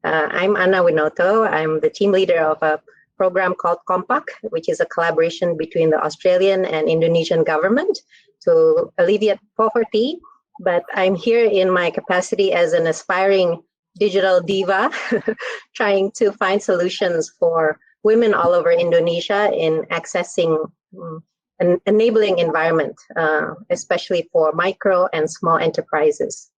I'm Anna Winoto. I'm the team leader of a program called Kompak, which is a collaboration between the Australian and Indonesian government to alleviate poverty. But I'm here in my capacity as an aspiring digital diva, trying to find solutions for women all over Indonesia in accessing an enabling environment, especially for micro and small enterprises.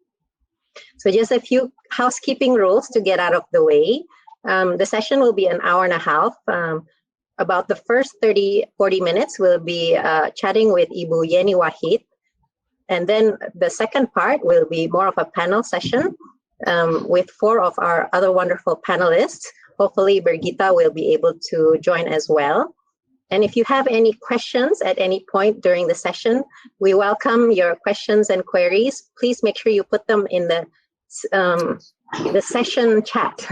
So just a few housekeeping rules to get out of the way. The session will be an hour and a half. About the first 40 minutes, we'll be chatting with Ibuyaniwahit. And then the second part will be more of a panel session with 4 of our other wonderful panelists. Hopefully, Brigitte will be able to join as well. And if you have any questions at any point during the session, we welcome your questions and queries. Please make sure you put them in the session chat,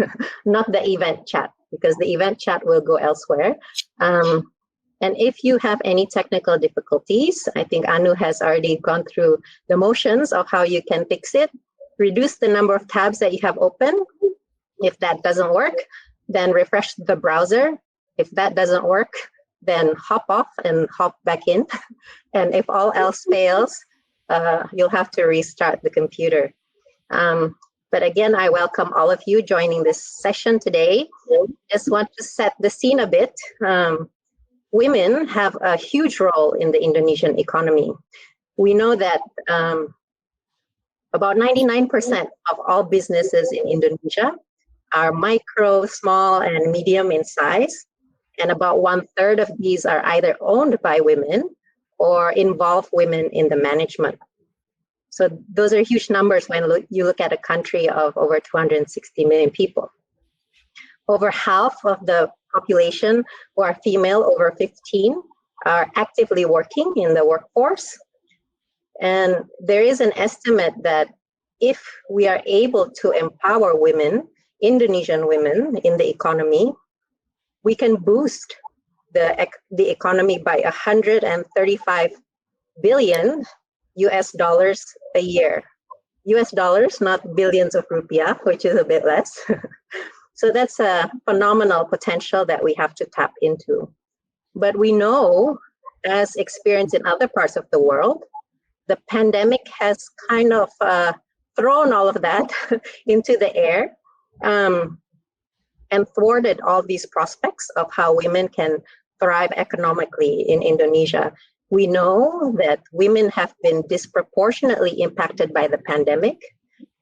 not the event chat, because the event chat will go elsewhere. And if you have any technical difficulties, I think Anu has already gone through the motions of how you can fix it. Reduce the number of tabs that you have open. If that doesn't work, then refresh the browser. If that doesn't work, then hop off and hop back in. And if all else fails, you'll have to restart the computer. But again, I welcome all of you joining this session today. Just want to set the scene a bit. Women have a huge role in the Indonesian economy. We know that about 99% of all businesses in Indonesia are micro, small, and medium in size. And about 1/3 of these are either owned by women or involve women in the management. So those are huge numbers when you look at a country of over 260 million people. Over half of the population who are female over 15 are actively working in the workforce. And there is an estimate that if we are able to empower women, Indonesian women in the economy, we can boost the economy by $135 billion a year. US dollars, not billions of rupiah, which is a bit less. So that's a phenomenal potential that we have to tap into. But we know, as experienced in other parts of the world, the pandemic has kind of thrown all of that into the air. And thwarted all these prospects of how women can thrive economically in Indonesia. We know that women have been disproportionately impacted by the pandemic.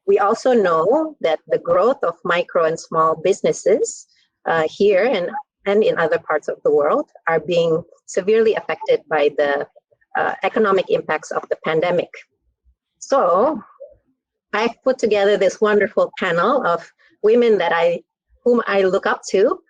We also know that the growth of micro and small businesses here and in other parts of the world are being severely affected by the economic impacts of the pandemic. So I've put together this wonderful panel of women whom I look up to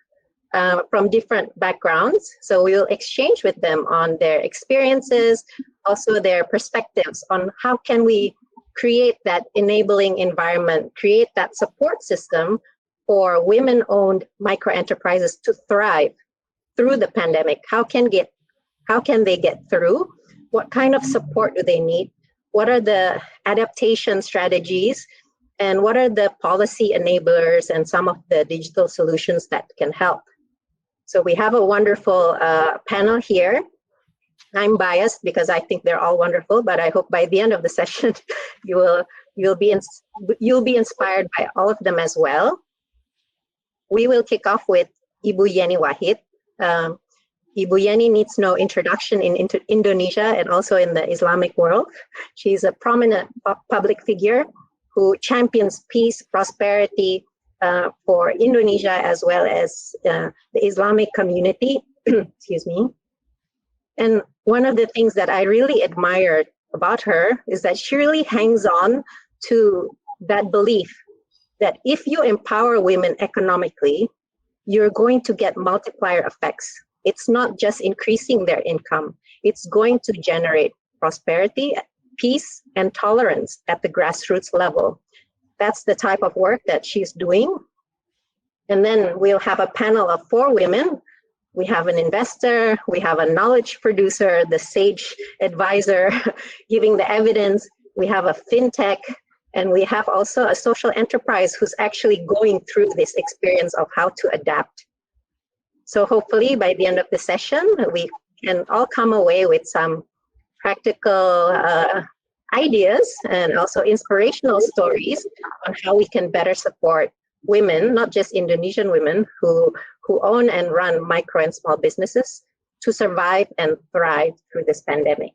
from different backgrounds. So we'll exchange with them on their experiences, also their perspectives on how can we create that enabling environment, create that support system for women-owned micro enterprises to thrive through the pandemic. How can they get through? What kind of support do they need? What are the adaptation strategies? And what are the policy enablers and some of the digital solutions that can help? So we have a wonderful panel here. I'm biased because I think they're all wonderful, but I hope by the end of the session, you'll be inspired by all of them as well. We will kick off with Ibuyaniwahit. Ibuyani needs no introduction in Indonesia and also in the Islamic world. She's a prominent public figure who champions peace, prosperity for Indonesia as well as the Islamic community. Excuse me. And one of the things that I really admire about her is that she really hangs on to that belief that if you empower women economically, you're going to get multiplier effects. It's not just increasing their income, it's going to generate prosperity, peace, and tolerance at the grassroots level. That's the type of work that she's doing. And then we'll have a panel of 4 women. We have an investor, we have a knowledge producer, the sage advisor giving the evidence. We have a fintech And we have also a social enterprise who's actually going through this experience of how to adapt. So hopefully by the end of the session, we can all come away with some practical ideas and also inspirational stories on how we can better support women, not just Indonesian women who own and run micro and small businesses, to survive and thrive through this pandemic.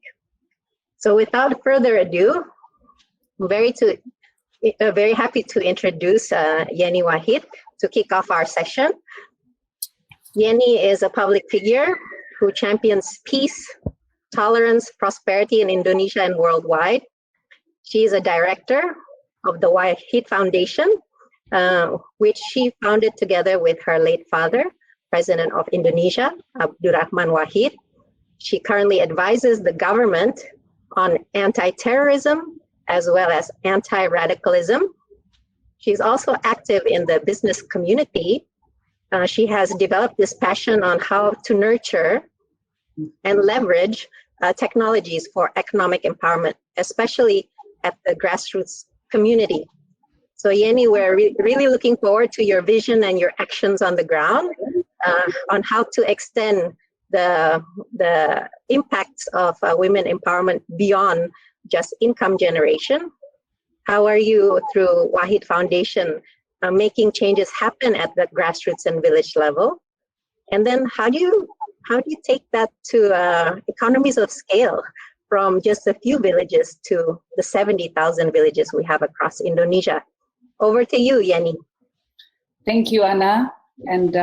So without further ado, I'm very happy to introduce Ibuyaniwahit to kick off our session. Yeni is a public figure who champions peace, tolerance, prosperity in Indonesia and worldwide. She is a director of the Wahid Foundation, which she founded together with her late father, President of Indonesia, Abdurrahman Wahid. She currently advises the government on anti-terrorism as well as anti-radicalism. She's also active in the business community. She has developed this passion on how to nurture and leverage technologies for economic empowerment, especially at the grassroots community. So Yeni, we're really looking forward to your vision and your actions on the ground on how to extend the impacts of women empowerment beyond just income generation. How are you, through Wahid Foundation, making changes happen at the grassroots and village level? And then how do you take that to economies of scale from just a few villages to the 70,000 villages we have across Indonesia? Over to you, Yeni. Thank you, Anna. And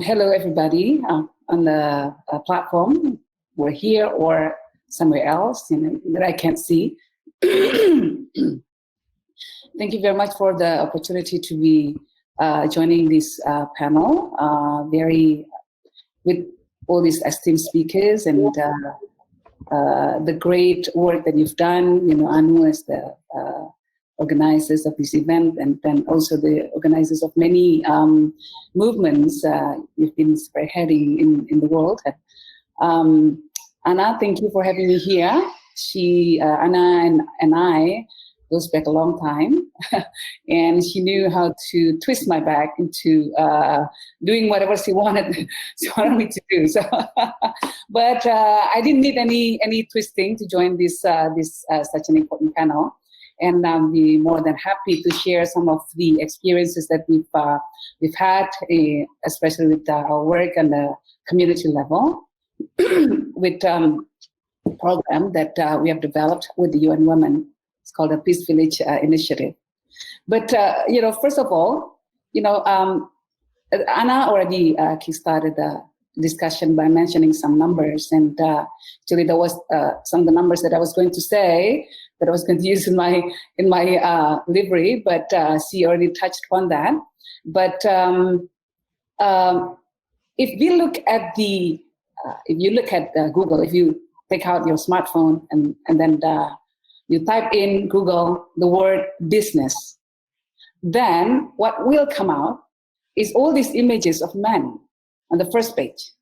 hello, everybody on the platform. We're here or somewhere else that I can't see. Thank you very much for the opportunity to be joining this panel, with all these esteemed speakers and the great work that you've done, Anu as the organizers of this event, and then also the organizers of many movements you've been spearheading in the world. Anna, thank you for having me here. Anna and I goes back a long time, and she knew how to twist my back into doing whatever she wanted me to do. So, but I didn't need any twisting to join this such an important panel, and I'll be more than happy to share some of the experiences that we've had, especially with our work on the community level, with program that we have developed with the UN Women. It's called the Peace Village Initiative. But, first of all, Anna already kickstarted the discussion by mentioning some numbers. And actually, there was some of the numbers that I was going to say that I was going to use in my livery, but she already touched upon that. But if you look at Google, if you take out your smartphone and then you type in Google the word business, then what will come out is all these images of men on the first page.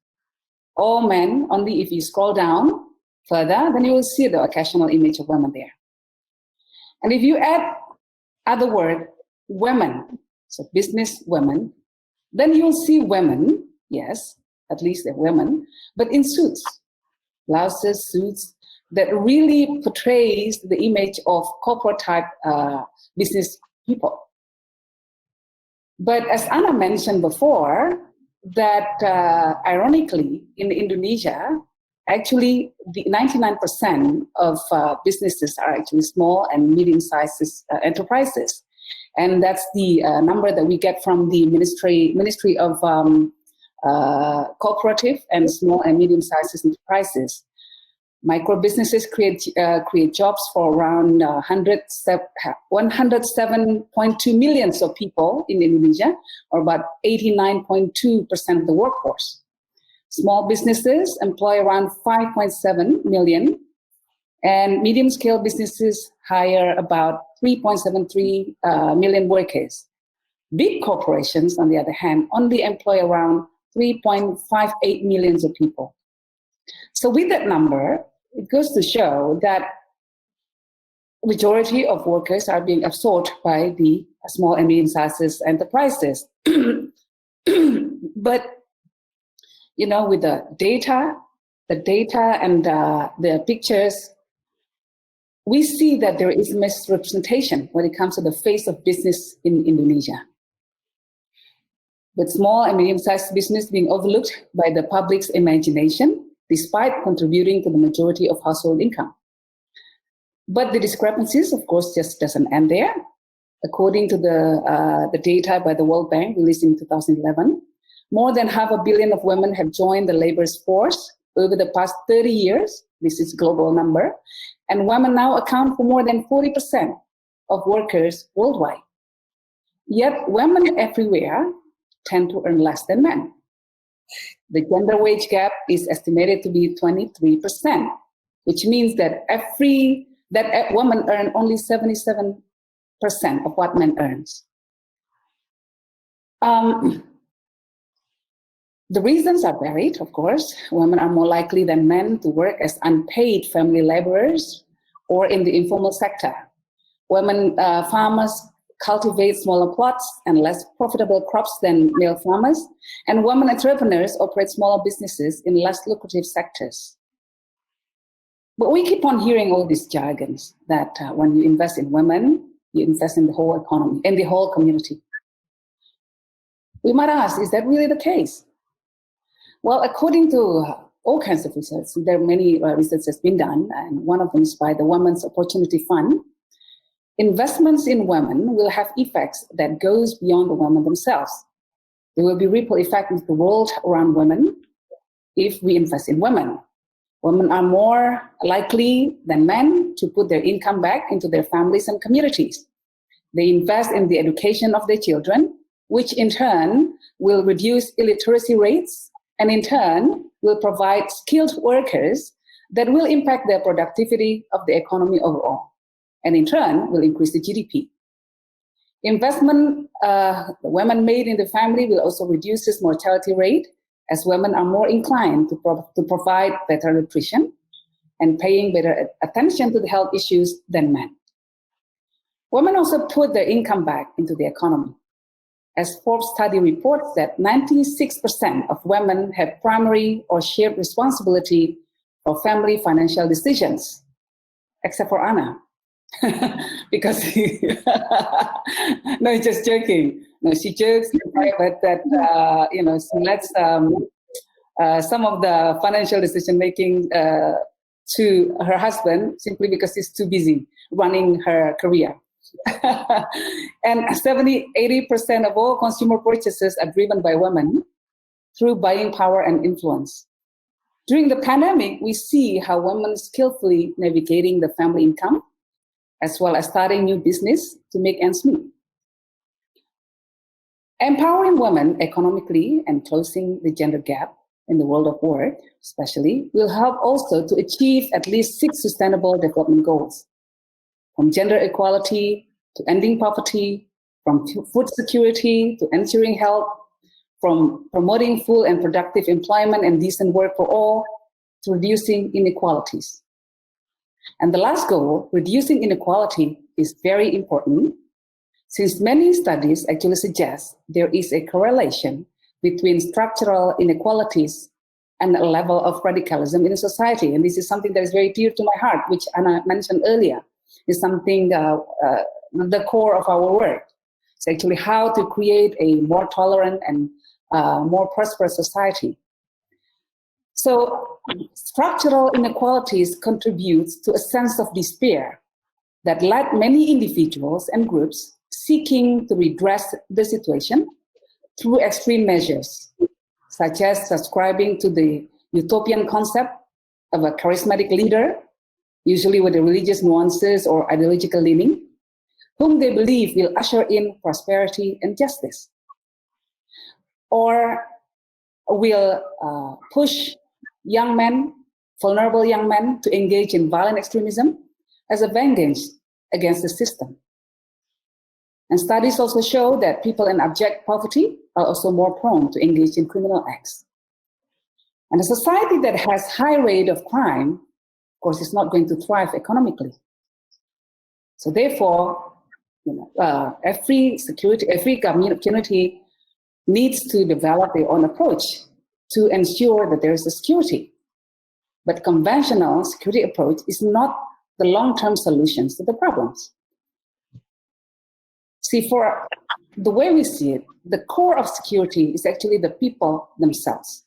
All men, only if you scroll down further, then you will see the occasional image of women there. And if you add other word, women, so business women, then you'll see women, yes, at least they're women, but in suits, blouses, suits, that really portrays the image of corporate type business people. But as Anna mentioned before, that ironically in Indonesia, actually the 99% of businesses are actually small and medium-sized enterprises. And that's the number that we get from the Ministry of Cooperative and Small and Medium-Sized Enterprises. Micro businesses create jobs for around 107.2 million of people in Indonesia, or about 89.2% of the workforce. Small businesses employ around 5.7 million, and medium-scale businesses hire about 3.73 million workers. Big corporations, on the other hand, only employ around 3.58 million of people. So with that number, it goes to show that majority of workers are being absorbed by the small and medium-sized enterprises. But, you know, with the data and the pictures, we see that there is misrepresentation when it comes to the face of business in Indonesia, with small and medium-sized business being overlooked by the public's imagination, despite contributing to the majority of household income. But the discrepancies, of course, just doesn't end there. According to the data by the World Bank released in 2011, more than 500 million of women have joined the labor force over the past 30 years. This is a global number. And women now account for more than 40% of workers worldwide. Yet women everywhere tend to earn less than men. The gender wage gap is estimated to be 23%, which means that women earn only 77% of what men earns. The reasons are varied, of course. Women are more likely than men to work as unpaid family laborers or in the informal sector. Women farmers cultivate smaller plots and less profitable crops than male farmers, and women entrepreneurs operate smaller businesses in less lucrative sectors. But we keep on hearing all these jargons that when you invest in women, you invest in the whole economy, in the whole community. We might ask, is that really the case? Well, according to all kinds of research, there are many research that's been done, and one of them is by the Women's Opportunity Fund. Investments in women will have effects that goes beyond the women themselves. There will be ripple effect with the world around women if we invest in women. Women are more likely than men to put their income back into their families and communities. They invest in the education of their children, which in turn will reduce illiteracy rates, and in turn will provide skilled workers that will impact the productivity of the economy overall, and in turn will increase the GDP. Investment the women made in the family will also reduce this mortality rate, as women are more inclined to provide better nutrition and paying better attention to the health issues than men. Women also put their income back into the economy. As Forbes study reports that 96% of women have primary or shared responsibility for family financial decisions, except for Anna. Because no, just joking. No, she jokes in private that she lets some of the financial decision making to her husband simply because he's too busy running her career. And 70-80% of all consumer purchases are driven by women through buying power and influence. During the pandemic, we see how women skillfully navigating the family income, as well as starting new business to make ends meet. Empowering women economically and closing the gender gap in the world of work, especially, will help also to achieve at least 6 sustainable development goals, from gender equality to ending poverty, from food security to ensuring health, from promoting full and productive employment and decent work for all, to reducing inequalities. And the last goal, reducing inequality, is very important, since many studies actually suggest there is a correlation between structural inequalities and a level of radicalism in society. And this is something that is very dear to my heart, which Anna mentioned earlier, is something the core of our work. It's actually how to create a more tolerant and more prosperous society. So structural inequalities contribute to a sense of despair that led many individuals and groups seeking to redress the situation through extreme measures, such as subscribing to the utopian concept of a charismatic leader, usually with the religious nuances or ideological leaning, whom they believe will usher in prosperity and justice, or will push young men, vulnerable young men, to engage in violent extremism as a vengeance against the system. And studies also show that people in abject poverty are also more prone to engage in criminal acts. And a society that has high rate of crime, of course, is not going to thrive economically. So therefore, every community needs to develop their own approach to ensure that there is a security. But conventional security approach is not the long-term solutions to the problems. See, for the way we see it, the core of security is actually the people themselves.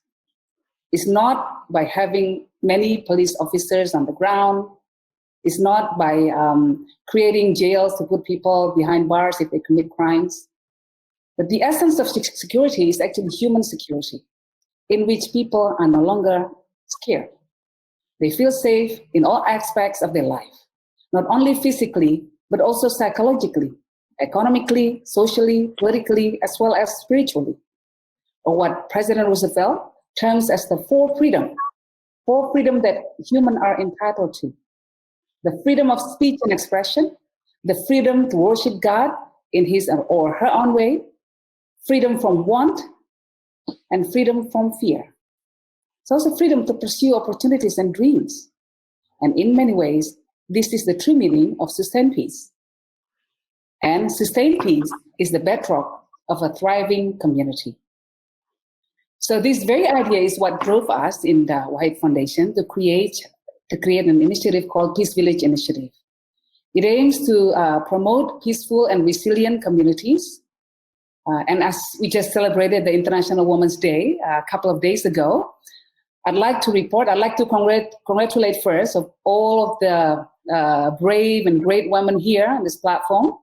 It's not by having many police officers on the ground. It's not by creating jails to put people behind bars if they commit crimes. But the essence of security is actually human security, in which people are no longer scared. They feel safe in all aspects of their life, not only physically, but also psychologically, economically, socially, politically, as well as spiritually. Or what President Roosevelt terms as the four freedom that humans are entitled to. The freedom of speech and expression, the freedom to worship God in his or her own way, freedom from want, and freedom from fear. It's also freedom to pursue opportunities and dreams. And in many ways, this is the true meaning of sustained peace. And sustained peace is the bedrock of a thriving community. So this very idea is what drove us in the Wahid Foundation to create an initiative called Peace Village Initiative. It aims to promote peaceful and resilient communities. And as we just celebrated the International Women's Day a couple of days ago, I'd like to congratulate first of all of the brave and great women here on this platform.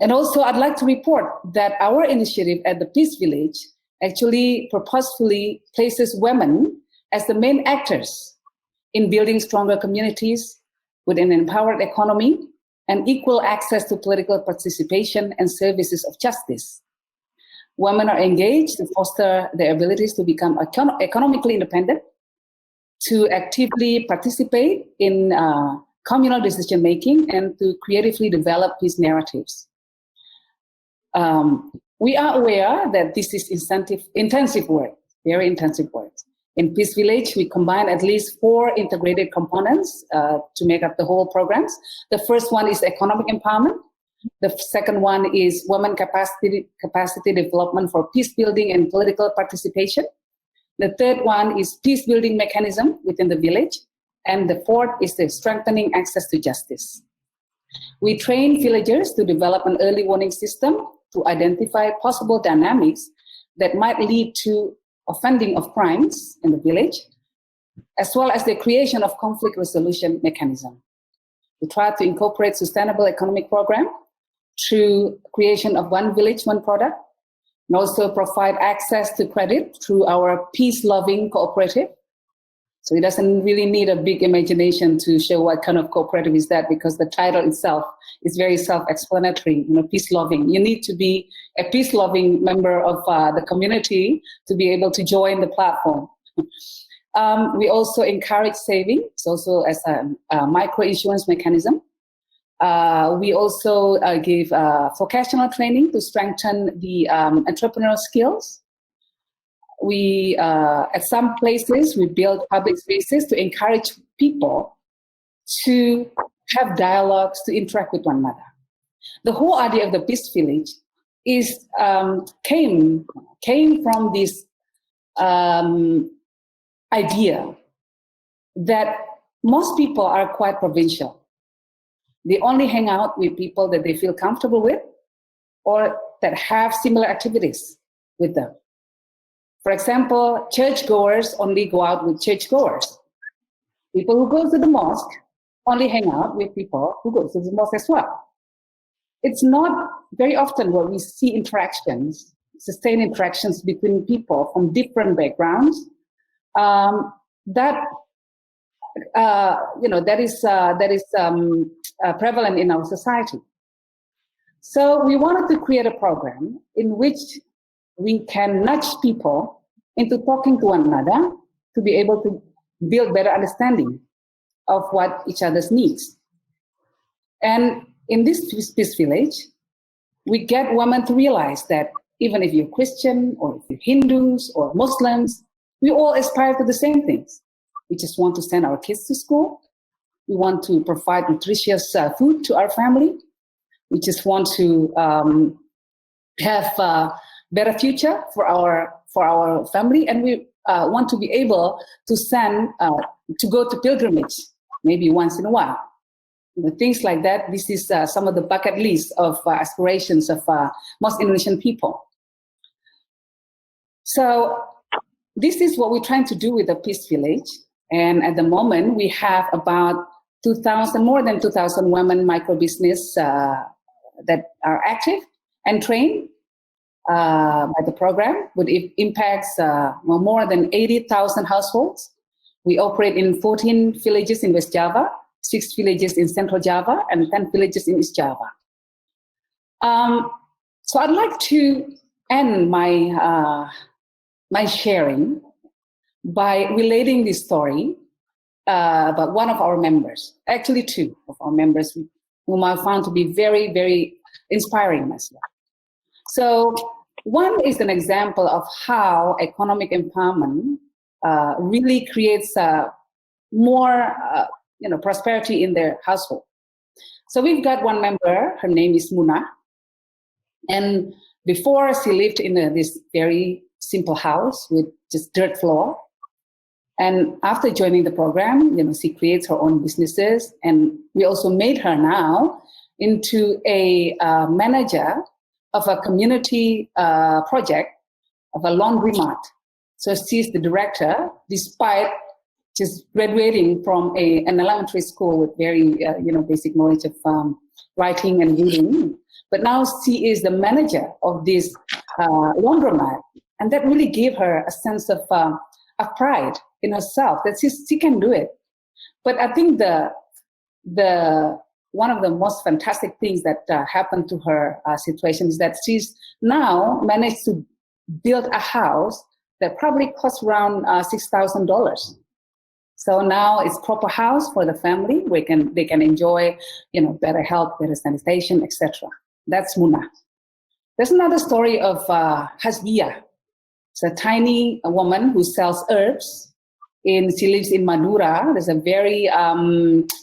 And also I'd like to report that our initiative at the Peace Village actually purposefully places women as the main actors in building stronger communities with an empowered economy and equal access to political participation and services of justice. Women are engaged to foster their abilities to become economically independent, to actively participate in communal decision-making, and to creatively develop peace narratives. We are aware that this is intensive work, very intensive work. In Peace Village, we combine at least 4 integrated components to make up the whole programs. The first one is economic empowerment. The second one is women capacity development for peace building and political participation. The third one is peace building mechanism within the village. And the fourth is the strengthening access to justice. We train villagers to develop an early warning system to identify possible dynamics that might lead to offending of crimes in the village, as well as the creation of conflict resolution mechanism. We try to incorporate sustainable economic program through creation of one village, one product, and also provide access to credit through our peace-loving cooperative. So it doesn't really need a big imagination to show what kind of cooperative is that, because the title itself is very self-explanatory, peace-loving. You need to be a peace-loving member of the community to be able to join the platform. We also encourage saving, it's also as a micro-insurance mechanism. We also give vocational training to strengthen the entrepreneurial skills. We, at some places, we build public spaces to encourage people to have dialogues, to interact with one another. The whole idea of the Peace Village is came from this idea that most people are quite provincial. They only hang out with people that they feel comfortable with or that have similar activities with them. For example, churchgoers only go out with churchgoers. People who go to the mosque only hang out with people who go to the mosque as well. It's not very often where we see interactions, sustained interactions between people from different backgrounds. That is prevalent in our society. So we wanted to create a program in which we can nudge people into talking to one another to be able to build better understanding of what each other's needs. And in this Peace Village, we get women to realize that even if you're Christian or if you're Hindus or Muslims, we all aspire to the same things. We just want to send our kids to school. We want to provide nutritious food to our family. We just want to have a better future for our family, and we want to be able to send to go to pilgrimage maybe once in a while. Things like that. This is some of the bucket list of aspirations of most Indonesian people. So this is what we're trying to do with the Peace Village. And at the moment, we have about more than 2,000 women micro business that are active and trained by the program, but it impacts more than 80,000 households. We operate in 14 villages in West Java, 6 villages in Central Java, and 10 villages in East Java. So I'd like to end my my sharing by relating this story about one of our members, actually 2 of our members, whom I found to be very, very inspiring myself. So one is an example of how economic empowerment really creates more prosperity in their household. So we've got one member, her name is Muna, and before she lived in this very simple house with just dirt floor. And after joining the program, she creates her own businesses, and we also made her now into a manager of a community project of a laundromat. So she's the director, despite just graduating from an elementary school with very basic knowledge of writing and reading. But now she is the manager of this laundromat, and that really gave her a sense of pride in herself that she can do it. But I think the one of the most fantastic things that happened to her situation is that she's now managed to build a house that probably costs around $6,000. So now it's proper house for the family. They can enjoy, better health, better sanitation, etc. That's Muna. There's another story of Hasbia. It's a tiny woman who sells herbs. She lives in Madura. There's a very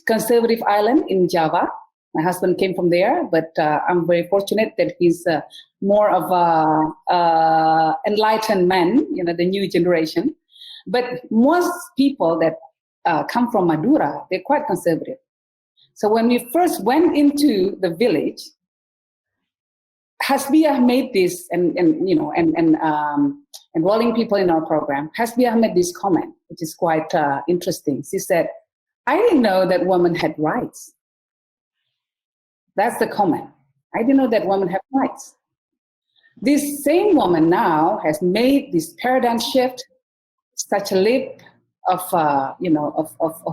conservative island in Java. My husband came from there, but I'm very fortunate that he's more of a enlightened man, the new generation. But most people that come from Madura, they're quite conservative. So when we first went into the village, Hasbia made this, and enrolling people in our program, Hasbia made this comment, which is quite interesting. She said, "I didn't know that women had rights." That's the comment. I didn't know that women have rights. This same woman now has made this paradigm shift, such a leap of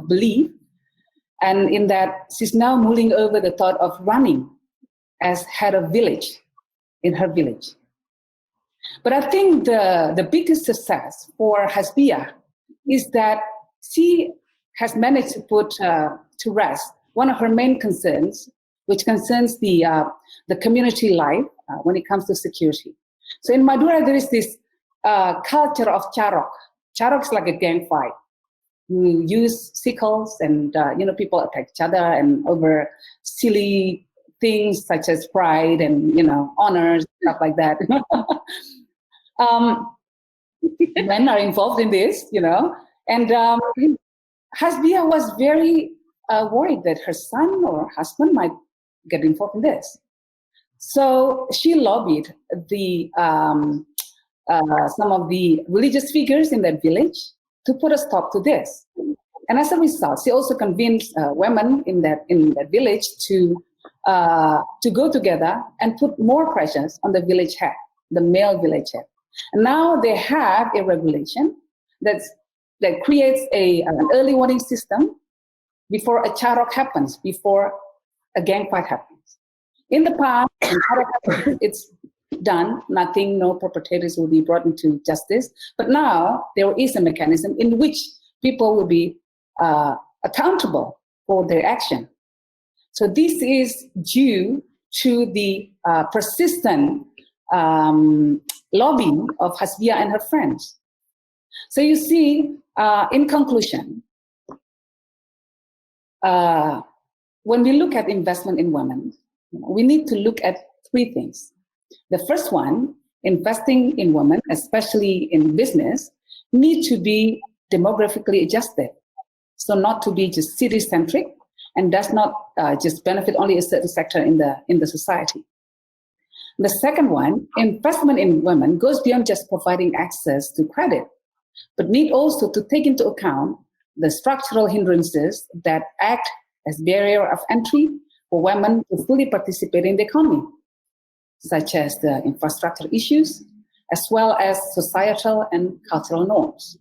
belief, and in that she's now mulling over the thought of running as head of village in her village. But I think the biggest success for Hasbia is that she has managed to put to rest one of her main concerns, which concerns the community life when it comes to security. So in Madura, there is this culture of charok. Charok is like a gang fight. You use sickles, and people attack each other, and over silly things such as pride and honors, stuff like that. Men are involved in this, and Hasbia was very worried that her son or husband might get involved in this. So she lobbied some of the religious figures in that village to put a stop to this. And as a result, she also convinced women in that village to go together and put more pressures on the village head, the male village head. And now they have a regulation that creates an early warning system before a charok happens, before a gang fight happens. In the past, it's done, nothing, no perpetrators will be brought into justice. But now there is a mechanism in which people will be accountable for their action. So this is due to the persistent lobbying of Hasbia and her friends. So you see, in conclusion, when we look at investment in women, we need to look at three things. The first one, investing in women, especially in business, need to be demographically adjusted. So not to be just city-centric and does not just benefit only a certain sector in the society. The second one, investment in women goes beyond just providing access to credit, but need also to take into account the structural hindrances that act as barrier of entry for women to fully participate in the economy, such as the infrastructure issues, as well as societal and cultural norms.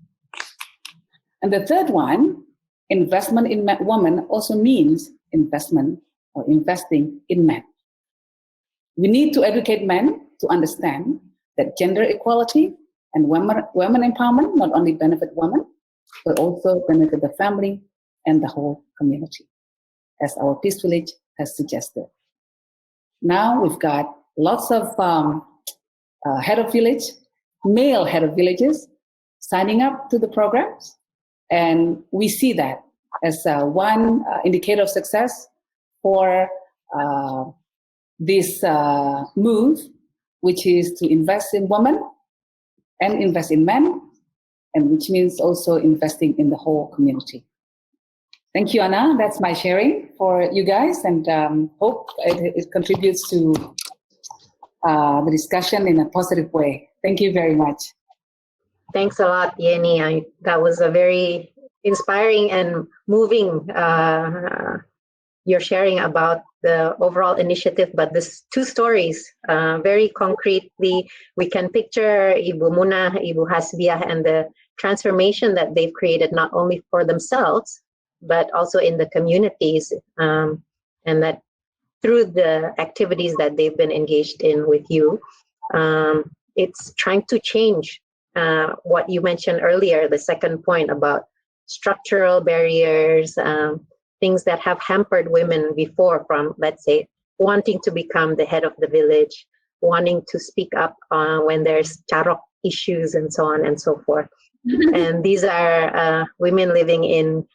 And the third one, investment in women also means investment or investing in men. We need to educate men to understand that gender equality and women empowerment not only benefit women, but also benefit the family and the whole community, as our Peace Village has suggested. Now we've got lots of head of village, male head of villages signing up to the programs. And we see that as one indicator of success for this move, which is to invest in women and invest in men, and which means also investing in the whole community. Thank you, Anna. That's my sharing for you guys, and hope it contributes to the discussion in a positive way. Thank you very much. Thanks a lot, Yeni. That was a very inspiring and moving your sharing about the overall initiative, but these two stories, very concretely, we can picture Ibu Munah, Ibu Hasbiah, and the transformation that they've created not only for themselves, but also in the communities, and that through the activities that they've been engaged in with you, it's trying to change what you mentioned earlier, the second point about structural barriers, things that have hampered women before, from, let's say, wanting to become the head of the village, wanting to speak up when there's charok issues and so on and so forth. And these are women living in,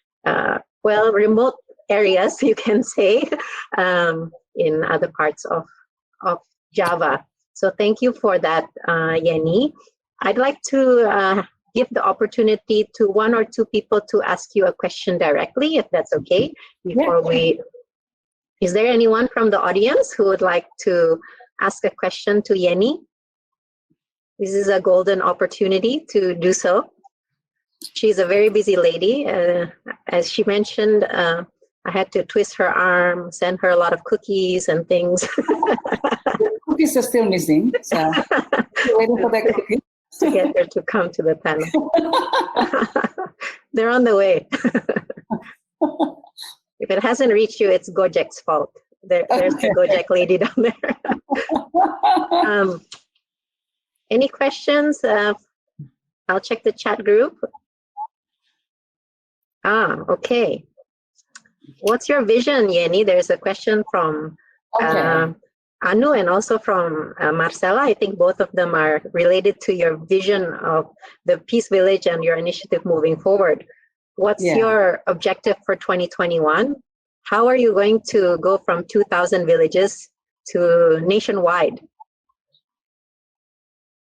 remote areas, you can say, in other parts of Java. So thank you for that, Yeni. I'd like to give the opportunity to one or two people to ask you a question directly, if that's okay. Is there anyone from the audience who would like to ask a question to Yeni? This is a golden opportunity to do so. She's a very busy lady. As she mentioned, I had to twist her arm, send her a lot of cookies and things. Cookies are still missing, so waiting for that cookie. To get her to come to the panel. They're on the way. If it hasn't reached you, it's Gojek's fault. There's the Gojek lady down there. Any questions? I'll check the chat group. Okay. What's your vision, Yeni? There's a question from Anu and also from Marcela. I think both of them are related to your vision of the Peace Village and your initiative moving forward. What's your objective for 2021? How are you going to go from 2,000 villages to nationwide?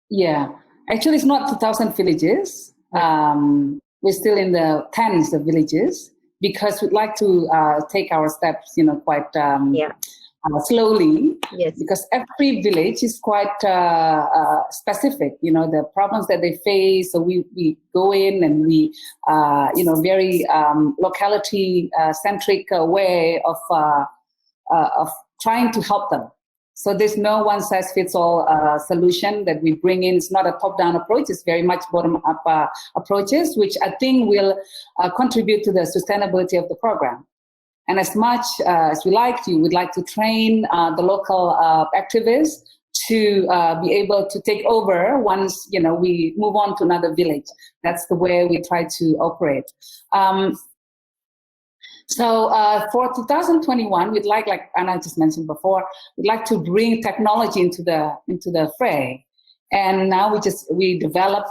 Yeah, actually it's not 2,000 villages. We're still in the tens of villages because we'd like to take our steps, quite slowly. Yes. Because every village is quite specific, the problems that they face. So we go in and we, very locality centric way of trying to help them. So there's no one size fits all solution that we bring in. It's not a top down approach. It's very much bottom up approaches, which I think will contribute to the sustainability of the program. And as much as we'd like to train the local activists to be able to take over once, we move on to another village. That's the way we try to operate. So for 2021, we'd like Anna just mentioned before, we'd like to bring technology into the fray. And now we develop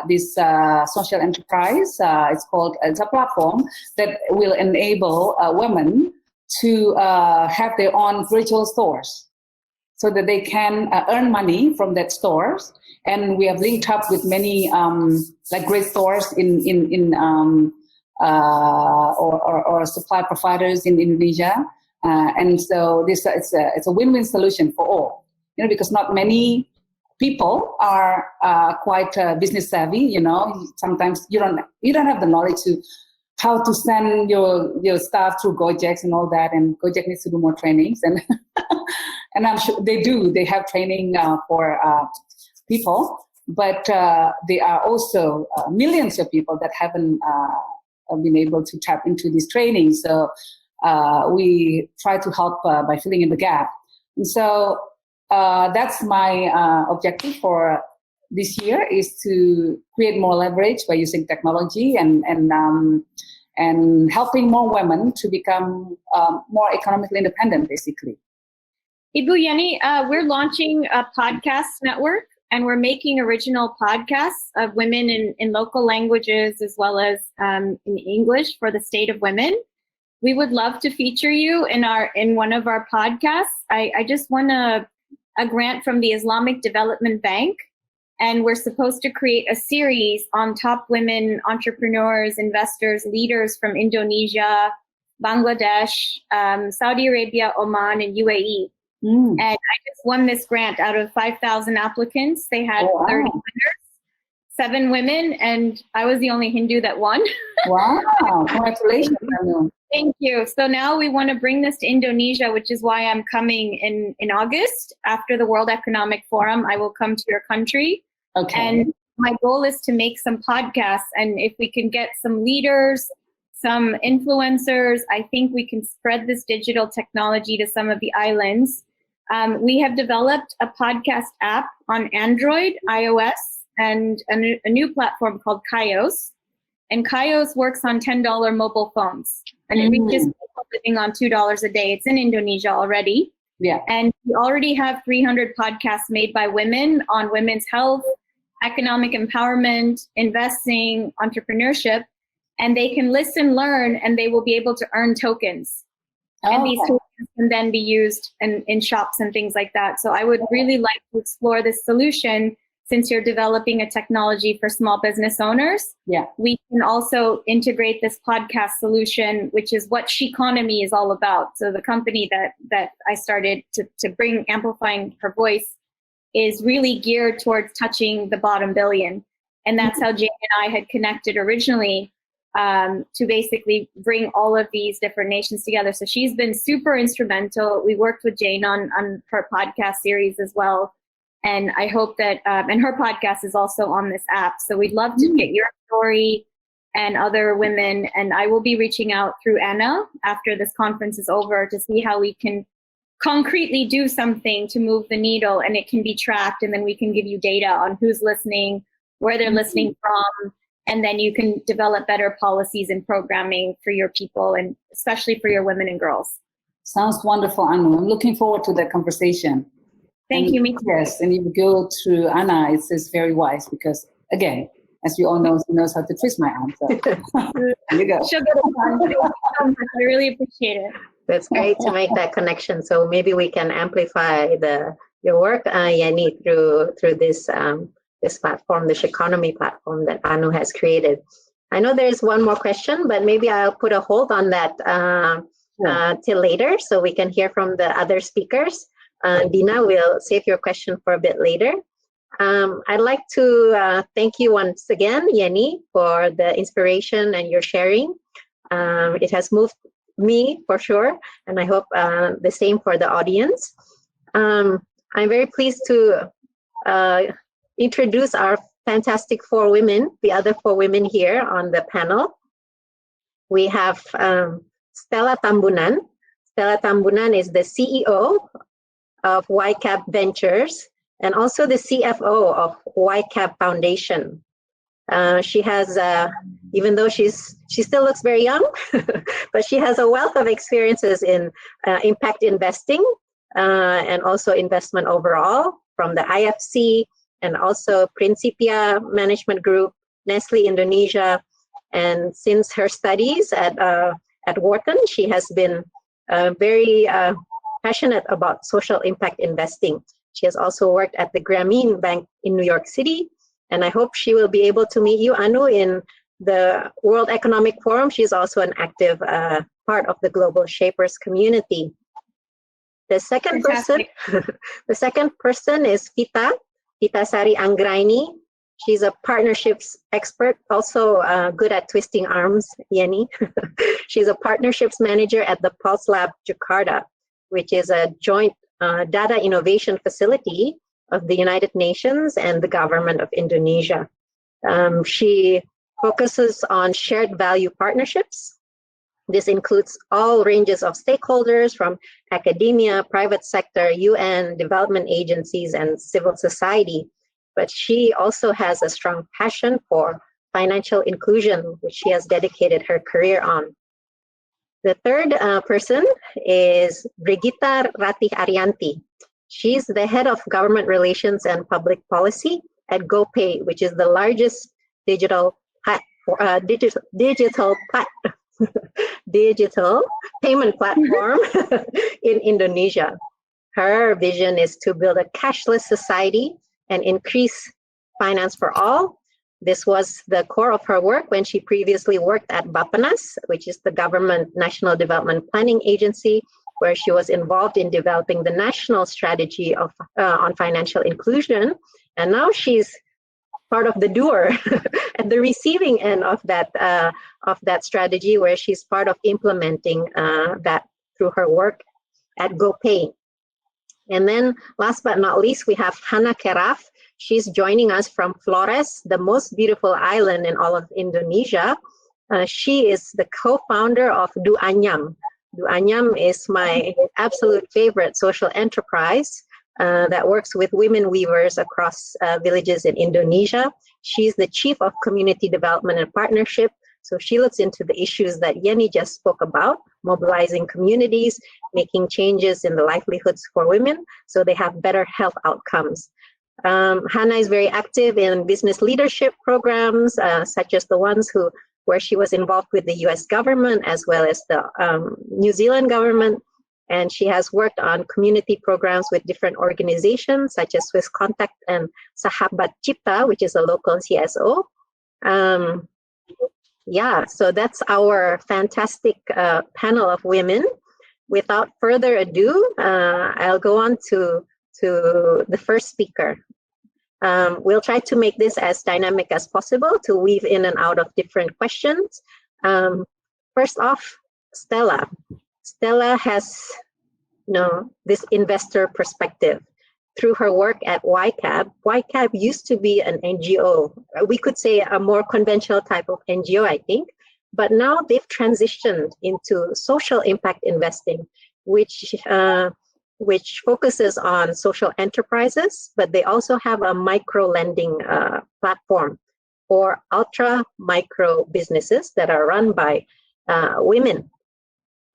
this social enterprise. It's a platform that will enable women to have their own virtual stores, so that they can earn money from that stores. And we have linked up with many like great stores or supply providers in Indonesia. And so it's a win-win solution for all, because not many people are quite business savvy. Sometimes you don't have the knowledge to how to send your stuff through Gojek and all that, and Gojek needs to do more trainings, and and I'm sure they do. They have training for people, but there are also millions of people that haven't been able to tap into this training. So we try to help by filling in the gap. And so that's my objective for this year, is to create more leverage by using technology and helping more women to become more economically independent, basically. Ibuyani, we're launching a podcast network, and we're making original podcasts of women in local languages as well as in English for the state of women. We would love to feature you in one of our podcasts. I just won a grant from the Islamic Development Bank, and we're supposed to create a series on top women entrepreneurs, investors, leaders from Indonesia, Bangladesh, Saudi Arabia, Oman, and UAE. And I just won this grant out of 5,000 applicants. They had 30 winners, 7 women, and I was the only Hindu that won. Wow, congratulations. Thank you. So now we want to bring this to Indonesia, which is why I'm coming in August. After the World Economic Forum, I will come to your country. Okay. And my goal is to make some podcasts. And if we can get some leaders, some influencers, I think we can spread this digital technology to some of the islands. We have developed a podcast app on Android, iOS, and a new platform called Kaios. And Kaios works on $10 mobile phones. And it reaches people living on $2 a day. It's in Indonesia already. Yeah. And we already have 300 podcasts made by women on women's health, economic empowerment, investing, entrepreneurship. And they can listen, learn, and they will be able to earn tokens. And these tokens can then be used in shops and things like that. So I would really like to explore this solution. Since you're developing a technology for small business owners, we can also integrate this podcast solution, which is what Sheconomy is all about. So the company that I started to bring Amplifying Her Voice is really geared towards touching the bottom billion. And that's how Jane and I had connected originally, to basically bring all of these different nations together. So she's been super instrumental. We worked with Jane on her podcast series as well. And I hope that, and her podcast is also on this app. So we'd love to get your story and other women. And I will be reaching out through Anna after this conference is over to see how we can concretely do something to move the needle, and it can be tracked. And then we can give you data on who's listening, where they're listening from. And then you can develop better policies and programming for your people, and especially for your women and girls. Sounds wonderful, Anu. I'm looking forward to that conversation. Thank you, me too. Yes, and if you go through Anna, it's very wise because, again, as you all know, she knows how to twist my arm. So there you go. Sugar, thank you so much. I really appreciate it. That's great to make that connection. So maybe we can amplify your work, Yani, through this this platform, the Sheconomy platform that Anu has created. I know there's one more question, but maybe I'll put a hold on that till later so we can hear from the other speakers. Dina, we'll save your question for a bit later. I'd like to thank you once again, Yani, for the inspiration and your sharing. It has moved me for sure, and I hope the same for the audience. I'm very pleased to introduce our fantastic 4 women, the other 4 women here on the panel. We have Stella Tambunan. Stella Tambunan is the CEO of YCAP Ventures and also the CFO of YCAP Foundation. She has, even though she still looks very young, but she has a wealth of experiences in impact investing and also investment overall, from the IFC and also Principia Management Group, Nestle Indonesia. And since her studies at Wharton, she has been very passionate about social impact investing. She has also worked at the Grameen Bank in New York City, and I hope she will be able to meet you, Anu, in the World Economic Forum. She's also an active part of the Global Shapers community. The second person, the second person is Vita Sari Anggraini. She's a partnerships expert, also good at twisting arms, Yeni. She's a partnerships manager at the Pulse Lab Jakarta, which is a joint data innovation facility of the United Nations and the government of Indonesia. She focuses on shared value partnerships. This includes all ranges of stakeholders from academia, private sector, UN, development agencies, and civil society. But she also has a strong passion for financial inclusion, which she has dedicated her career on. The third person is Brigitte Arianti. She's the head of government relations and public policy at GoPay, which is the largest digital payment platform in Indonesia. Her vision is to build a cashless society and increase finance for all. This was the core of her work when she previously worked at Bappenas, which is the government national development planning agency, where she was involved in developing the national strategy of on financial inclusion. And now she's part of the doer at the receiving end of that strategy, where she's part of implementing that through her work at GoPay. And then last but not least, we have Hannah Keraf. She's joining us from Flores, the most beautiful island in all of Indonesia. She is the co-founder of Du Anyam. Du Anyam is my absolute favorite social enterprise that works with women weavers across villages in Indonesia. She's the chief of community development and partnership. So she looks into the issues that Yeni just spoke about, mobilizing communities, making changes in the livelihoods for women so they have better health outcomes. Hannah is very active in business leadership programs, such as the ones where she was involved with the US government as well as the New Zealand government. And she has worked on community programs with different organizations such as Swiss Contact and Sahabat Cipta, which is a local CSO. Yeah, so that's our fantastic panel of women. Without further ado, I'll go on to the first speaker. We'll try to make this as dynamic as possible to weave in and out of different questions. First off, Stella. Stella has this investor perspective. Through her work at YCAB, YCAB used to be an NGO. We could say a more conventional type of NGO, I think, but now they've transitioned into social impact investing, which focuses on social enterprises, but they also have a micro lending platform for ultra micro businesses that are run by women.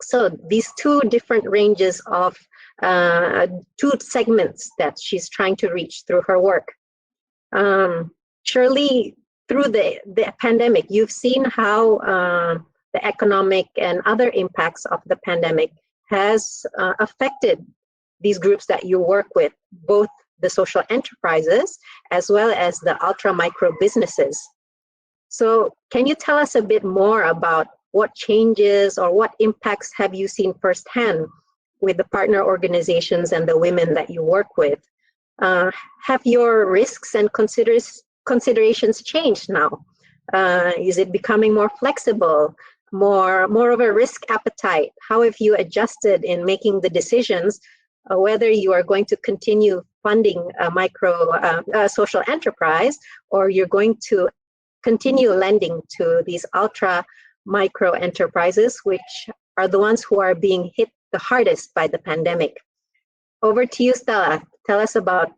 So these two different ranges of two segments that she's trying to reach through her work. Surely through the pandemic, you've seen how the economic and other impacts of the pandemic has affected these groups that you work with, both the social enterprises as well as the ultra micro businesses. So can you tell us a bit more about what changes or what impacts have you seen firsthand with the partner organizations and the women that you work with? Have your risks and considerations changed now? Is it becoming more flexible, more of a risk appetite? How have you adjusted in making the decisions whether you are going to continue funding a social enterprise, or you're going to continue lending to these ultra micro enterprises, which are the ones who are being hit the hardest by the pandemic? Over to you, Stella. Tell us about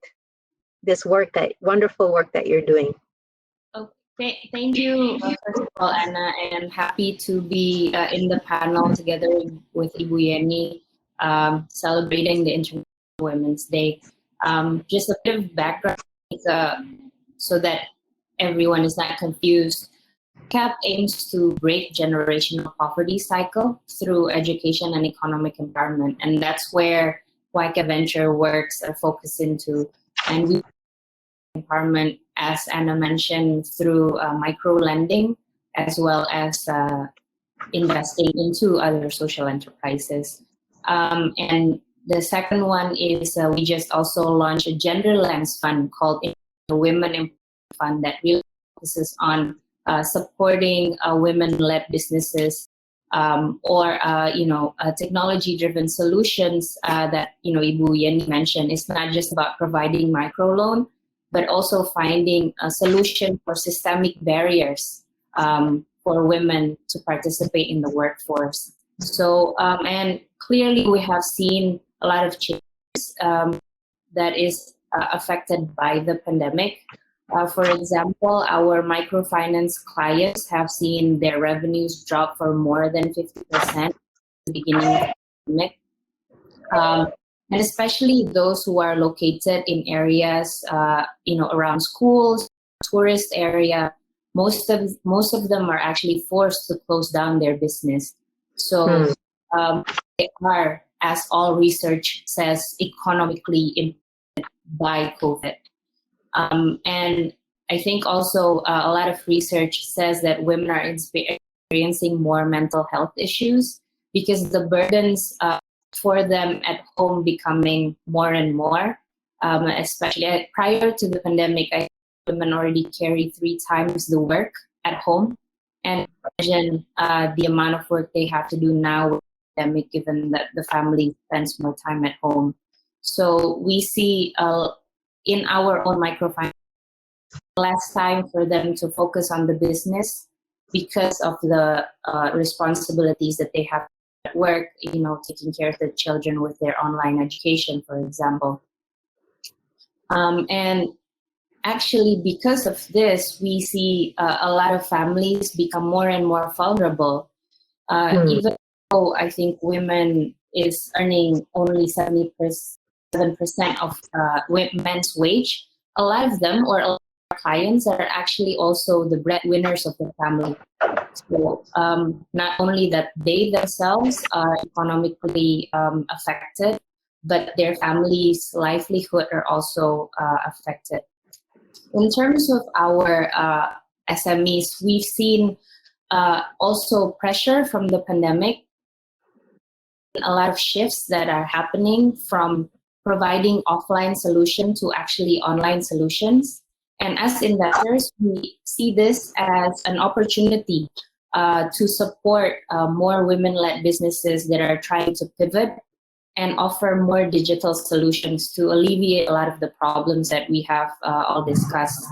this work, that wonderful work that you're doing. Okay, thank you, first of all, Anna. I am happy to be in the panel together with Ibuyani, celebrating the International Women's Day. Just a bit of background so that everyone is not confused, CAP aims to break generational poverty cycle through education and economic empowerment, and that's where YCAP Venture works are focused into. And we empowerment, as Anna mentioned, through micro lending as well as investing into other social enterprises. And the second one is we just also launched a gender lens fund called the Women Empowerment Fund that really focuses on supporting women-led businesses or technology-driven solutions that Ibuyani mentioned. It's not just about providing microloan, but also finding a solution for systemic barriers for women to participate in the workforce. So, and clearly we have seen a lot of changes that is affected by the pandemic. For example, our microfinance clients have seen their revenues drop for more than 50% at the beginning of the pandemic. And especially those who are located in areas, around schools, tourist area, most of them are actually forced to close down their business. So they are, as all research says, economically impacted by COVID. And I think also a lot of research says that women are experiencing more mental health issues because the burdens for them at home becoming more and more, especially prior to the pandemic. I think women already carry 3 times the work at home, and imagine the amount of work they have to do now with the pandemic, given that the family spends more time at home. So we see in our own microfinance less time for them to focus on the business because of the responsibilities that they have at work, taking care of the children with their online education, for example. And actually, because of this, we see a lot of families become more and more vulnerable. Even though I think women is earning only 77% of men's wage, a lot of them or a lot of our clients are actually also the breadwinners of the family. So not only that they themselves are economically affected, but their family's livelihood are also affected. In terms of our SMEs, we've seen also pressure from the pandemic, a lot of shifts that are happening from providing offline solution to actually online solutions. And as investors, we see this as an opportunity to support more women-led businesses that are trying to pivot and offer more digital solutions to alleviate a lot of the problems that we have all discussed.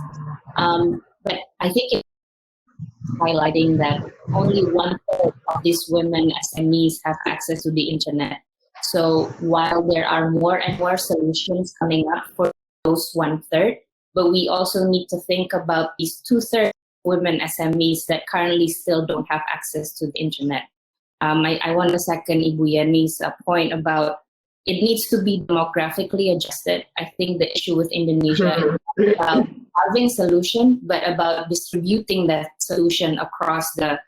But I think it's highlighting that only 1/3 of these women SMEs have access to the internet. So while there are more and more solutions coming up for those 1/3, but we also need to think about these 2/3 women SMEs that currently still don't have access to the internet. I want to second Ibuyani's point about it needs to be demographically adjusted. I think the issue with Indonesia is not about having solution, but about distributing that solution across the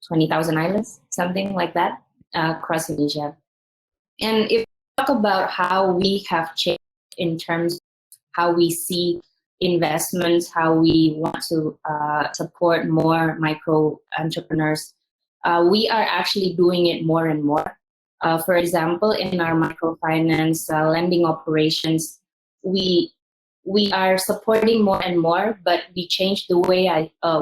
20,000 islands, something like that, across Indonesia. And if we talk about how we have changed in terms of how we see investments, how we want to support more micro entrepreneurs, we are actually doing it more and more. For example, in our microfinance lending operations, we are supporting more and more, but we change the way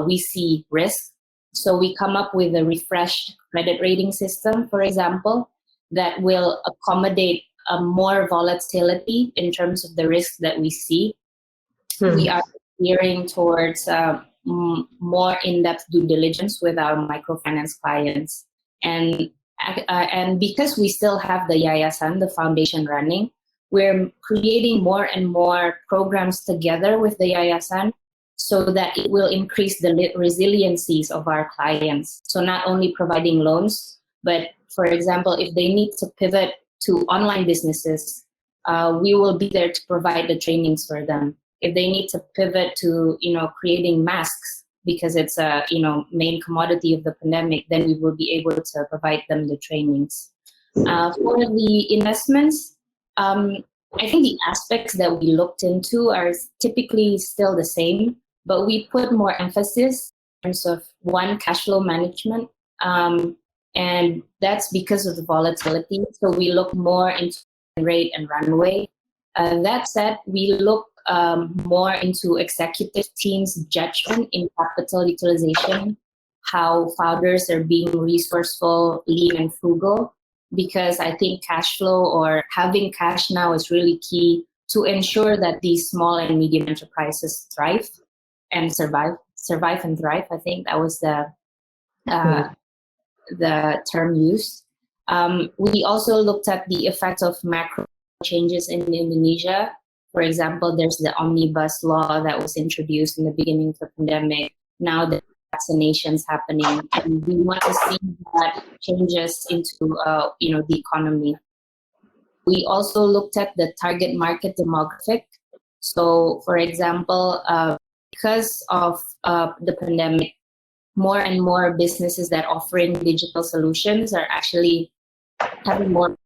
we see risk. So we come up with a refreshed credit rating system, for example, that will accommodate more volatility in terms of the risk that we see. We are gearing towards more in-depth due diligence with our microfinance clients. And because we still have the Yayasan, the foundation running, we're creating more and more programs together with the Yayasan so that it will increase the resiliencies of our clients. So not only providing loans, but for example, if they need to pivot to online businesses, we will be there to provide the trainings for them. if they need to pivot to, creating masks because it's a, main commodity of the pandemic, then we will be able to provide them the trainings. For the investments, I think the aspects that we looked into are typically still the same, but we put more emphasis in terms of one, cash flow management, and that's because of the volatility. So we look more into rate and runway. That said, we look more into executive teams' judgment in capital utilization, how founders are being resourceful, lean, and frugal, because I think cash flow or having cash now is really key to ensure that these small and medium enterprises thrive and survive and thrive. I think that was the term used. We also looked at the effect of macro changes in Indonesia. For example, there's the omnibus law that was introduced in the beginning of the pandemic. Now the vaccinations happening, and we want to see that changes into the economy. We also looked at the target market demographic. So, for example, because of the pandemic, more and more businesses that offering digital solutions are actually having more.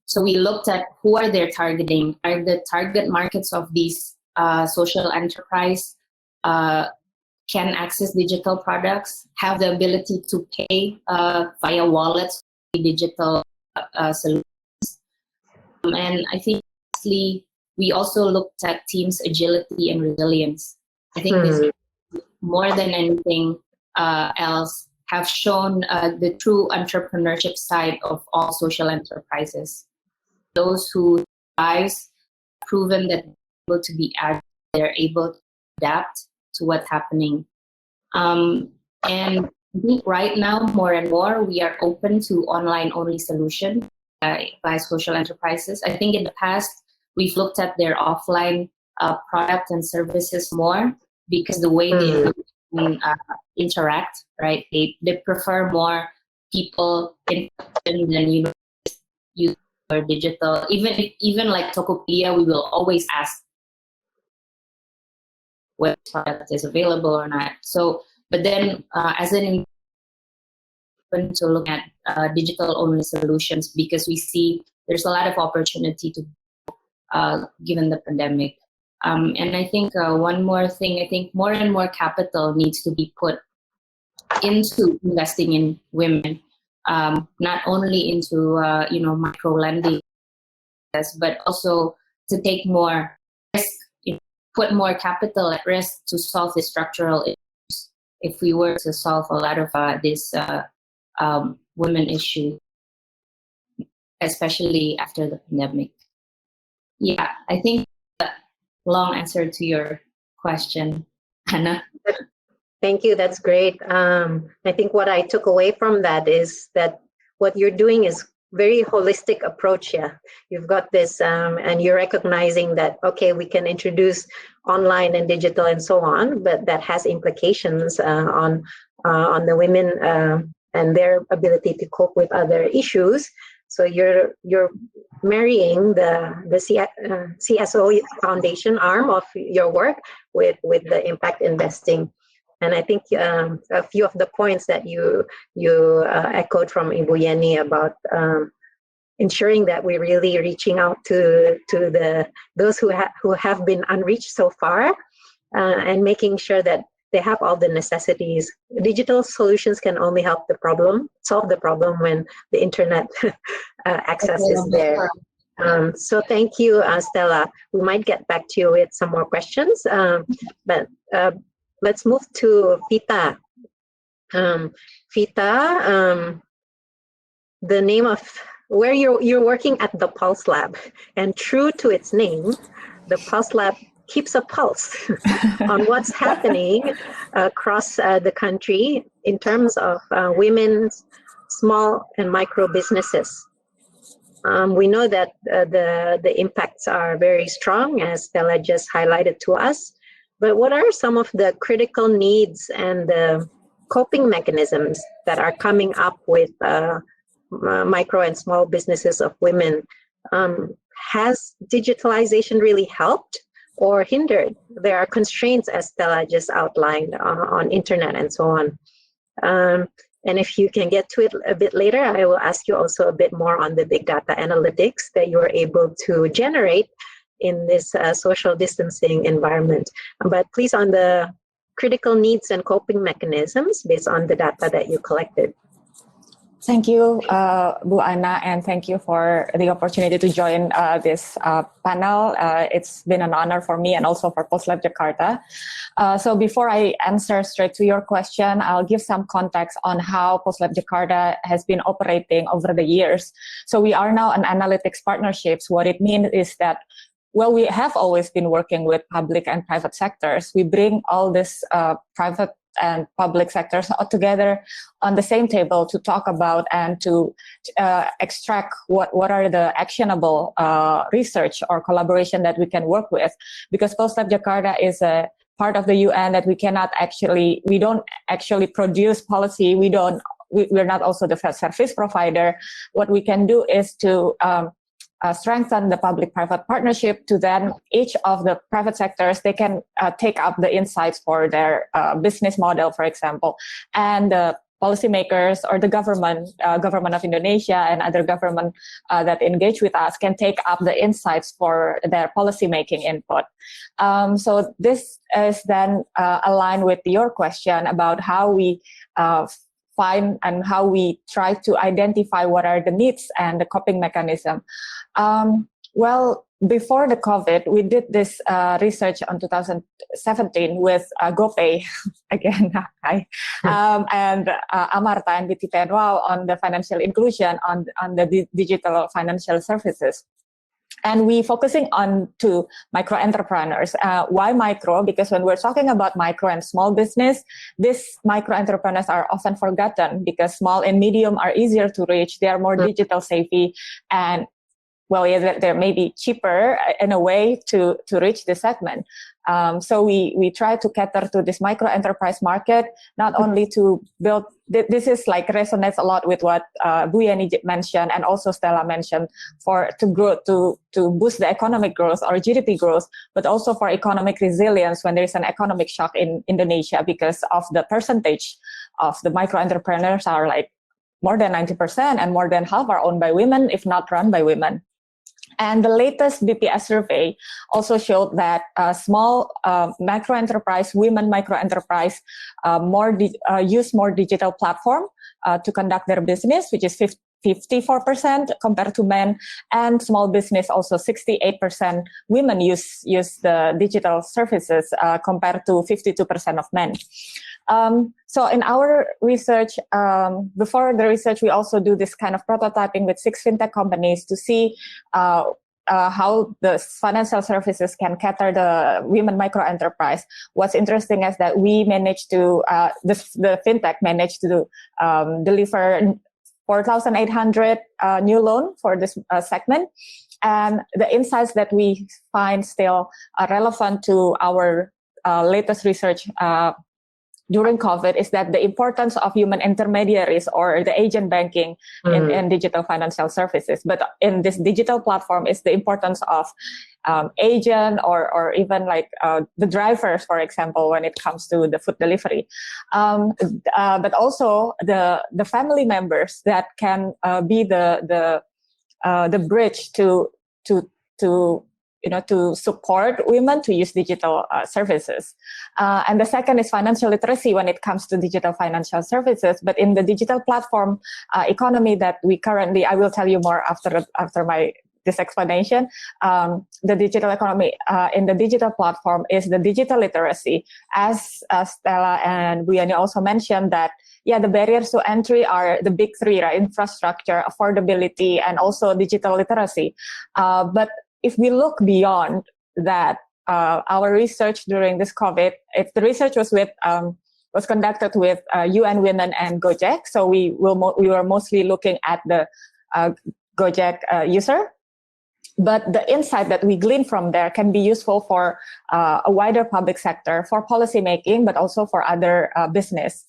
So we looked at who are they targeting. Are the target markets of these social enterprise can access digital products, have the ability to pay via wallets, digital solutions. And I think lastly, we also looked at teams' agility and resilience. I think this, more than anything else, have shown the true entrepreneurship side of all social enterprises. Those who thrive, proven that they're able to be agile, they're able to adapt to what's happening. And I think right now, more and more, we are open to online-only solutions by social enterprises. I think in the past, we've looked at their offline product and services more because the way they interact, right? They prefer more people in than use or digital. Even like Tokopedia, we will always ask whether product is available or not. So, but then as an open to look at digital only solutions because we see there's a lot of opportunity to given the pandemic. And I think one more thing, I think more and more capital needs to be put into investing in women, not only into micro lending, but also to take more risk, put more capital at risk to solve the structural issues. If we were to solve a lot of this women issue, especially after the pandemic. Yeah, I think long answer to your question, Hannah. Thank you. That's great. I think what I took away from that is that what you're doing is very holistic approach here. You've got this, and you're recognizing that, okay, we can introduce online and digital and so on, but that has implications on the women and their ability to cope with other issues. So you're marrying the CSO Foundation arm of your work with the impact investing. And I think a few of the points that you echoed from Ibuyani about ensuring that we're really reaching out to those who have been unreached so far, and making sure that they have all the necessities. Digital solutions can only solve the problem when the internet access is there. So thank you, Stella. We might get back to you with some more questions, but let's move to Vita. Vita, the name of where you're working at the Pulse Lab, and true to its name, the Pulse Lab keeps a pulse on what's happening across the country in terms of women's small and micro businesses. We know that the impacts are very strong, as Stella just highlighted to us. But what are some of the critical needs and the coping mechanisms that are coming up with micro and small businesses of women? Has digitalization really helped, or hindered. There are constraints, as Stella just outlined, on internet and so on. And if you can get to it a bit later, I will ask you also a bit more on the big data analytics that you are able to generate in this social distancing environment. But please, on the critical needs and coping mechanisms based on the data that you collected. Thank you, Bu Anna, and thank you for the opportunity to join this panel. It's been an honor for me and also for PostLab Jakarta. So before I answer straight to your question, I'll give some context on how PostLab Jakarta has been operating over the years. So we are now an analytics partnerships. What it means is that, well, we have always been working with public and private sectors. We bring all this private and public sectors all together on the same table to talk about and to extract what are the actionable research or collaboration that we can work with. Because PostLab Jakarta is a part of the UN that we don't actually produce policy. We're not also the service provider. What we can do is to strengthen the public-private partnership to then each of the private sectors, they can take up the insights for their business model, for example, and the policymakers or the government of Indonesia and other government that engage with us can take up the insights for their policy-making input. So this is then aligned with your question about how we find and how we try to identify what are the needs and the coping mechanism. Well, before the COVID, we did this research on 2017 with GoPay, again, and Amarta and BTPNWOW on the financial inclusion on the digital financial services. And we focusing on to micro entrepreneurs. Why micro? Because when we're talking about micro and small business, these micro entrepreneurs are often forgotten because small and medium are easier to reach. They are more digital savvy, and well, yeah, they're maybe cheaper in a way to reach the segment. So we try to cater to this micro enterprise market, not only to build. This is like resonates a lot with what Ibuyani mentioned and also Stella mentioned to boost the economic growth or GDP growth, but also for economic resilience when there is an economic shock in Indonesia because of the percentage of the micro entrepreneurs are like more than 90% and more than half are owned by women, if not run by women. And the latest BPS survey also showed that small microenterprise, women microenterprise, use more digital platform to conduct their business, which is 54% compared to men, and small business also 68% women use the digital services compared to 52% of men. So in our research, before the research, we also do this kind of prototyping with 6 fintech companies to see how the financial services can cater the women micro enterprise. What's interesting is that we managed to, the fintech managed to deliver 4,800 new loan for this segment. And the insights that we find still are relevant to our latest research during COVID is that the importance of human intermediaries or the agent banking in digital financial services. But in this digital platform is the importance of agent or even like the drivers, for example, when it comes to the food delivery. But also the family members that can be the bridge to support women to use digital services. And the second is financial literacy when it comes to digital financial services. But in the digital platform economy that we currently, I will tell you more after this explanation. The digital economy in the digital platform is the digital literacy. As Stella and Ibuyani also mentioned that, yeah, the barriers to entry are the big three, right? Infrastructure, affordability, and also digital literacy. But if we look beyond that, our research during this COVID, the research was conducted with UN Women and Gojek. So we were mostly looking at the Gojek user. But the insight that we glean from there can be useful for a wider public sector, for policy making, but also for other business.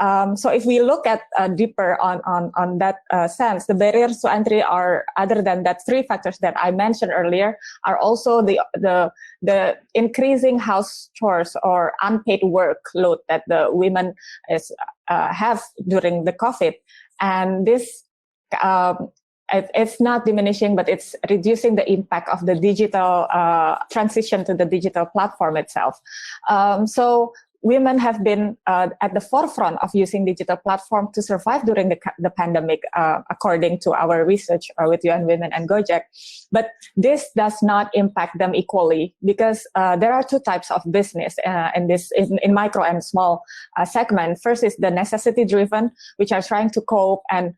So if we look at deeper on that sense, the barriers to entry are, other than that three factors that I mentioned earlier, are also the increasing house chores or unpaid workload that the women have during the COVID, and this. It's not diminishing, but it's reducing the impact of the digital transition to the digital platform itself. So women have been at the forefront of using digital platform to survive during the pandemic, according to our research with UN Women and Gojek. But this does not impact them equally, because there are two types of business in micro and small segment. First is the necessity-driven, which are trying to cope, and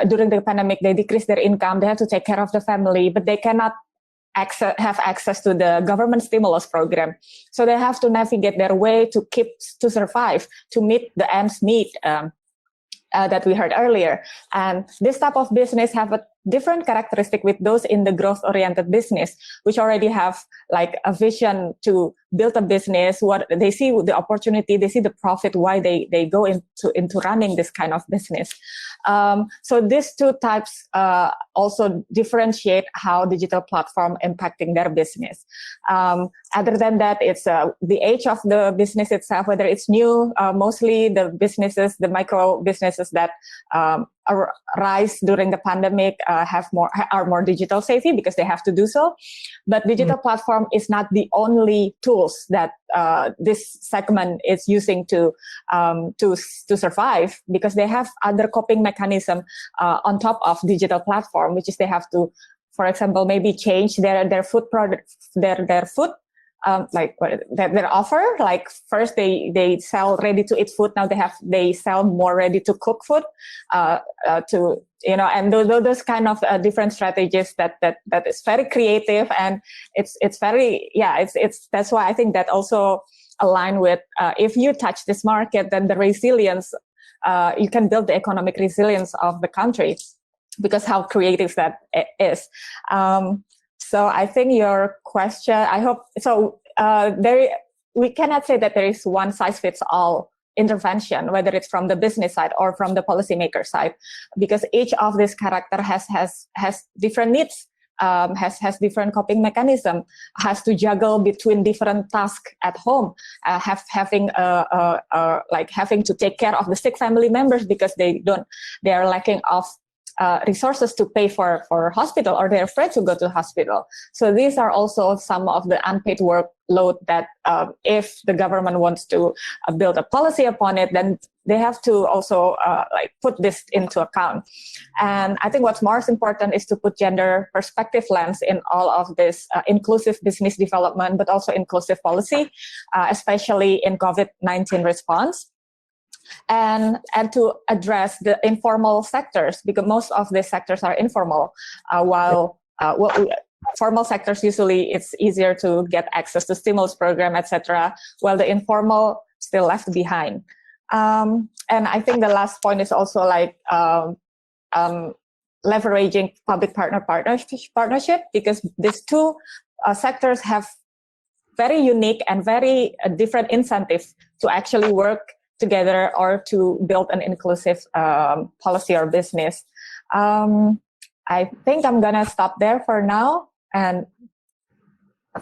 during the pandemic, they decrease their income. They have to take care of the family, but they cannot have access to the government stimulus program. So they have to navigate their way to survive, to meet the ends meet that we heard earlier. And this type of business have a different characteristic with those in the growth-oriented business, which already have like a vision to build a business. What they see the opportunity, they see the profit, why they go into running this kind of business. So these two types also differentiate how digital platform impacting their business. Other than that, it's the age of the business itself, whether it's new, mostly the businesses, the micro businesses that arise during the pandemic are more digital savvy because they have to do so. But digital platform is not the only tools that this segment is using to survive, because they have other coping mechanism on top of digital platform, which is they have to, for example, maybe change their food product, their food. Like their offer, like first they sell ready to eat food. Now they sell more ready to cook food, to and those kind of different strategies that is very creative, and it's very it's that's why I think that also align with if you touch this market, then the resilience you can build the economic resilience of the country, because how creative that is. So I think your question, I hope, so we cannot say that there is one size fits all intervention, whether it's from the business side or from the policymaker side, because each of this character has different needs, has different coping mechanism, has to juggle between different tasks at home, having to take care of the sick family members because they are lacking of resources to pay for hospital, or they're afraid to go to hospital. So these are also some of the unpaid workload that if the government wants to build a policy upon it, then they have to also put this into account. And I think what's most important is to put gender perspective lens in all of this inclusive business development, but also inclusive policy, especially in COVID-19 response. And to address the informal sectors, because most of the sectors are informal, while formal sectors, usually it's easier to get access to stimulus program, etc., while the informal still left behind. And I think the last point is also leveraging partnership, because these two sectors have very unique and very different incentives to actually work together or to build an inclusive policy or business. I think I'm gonna stop there for now, and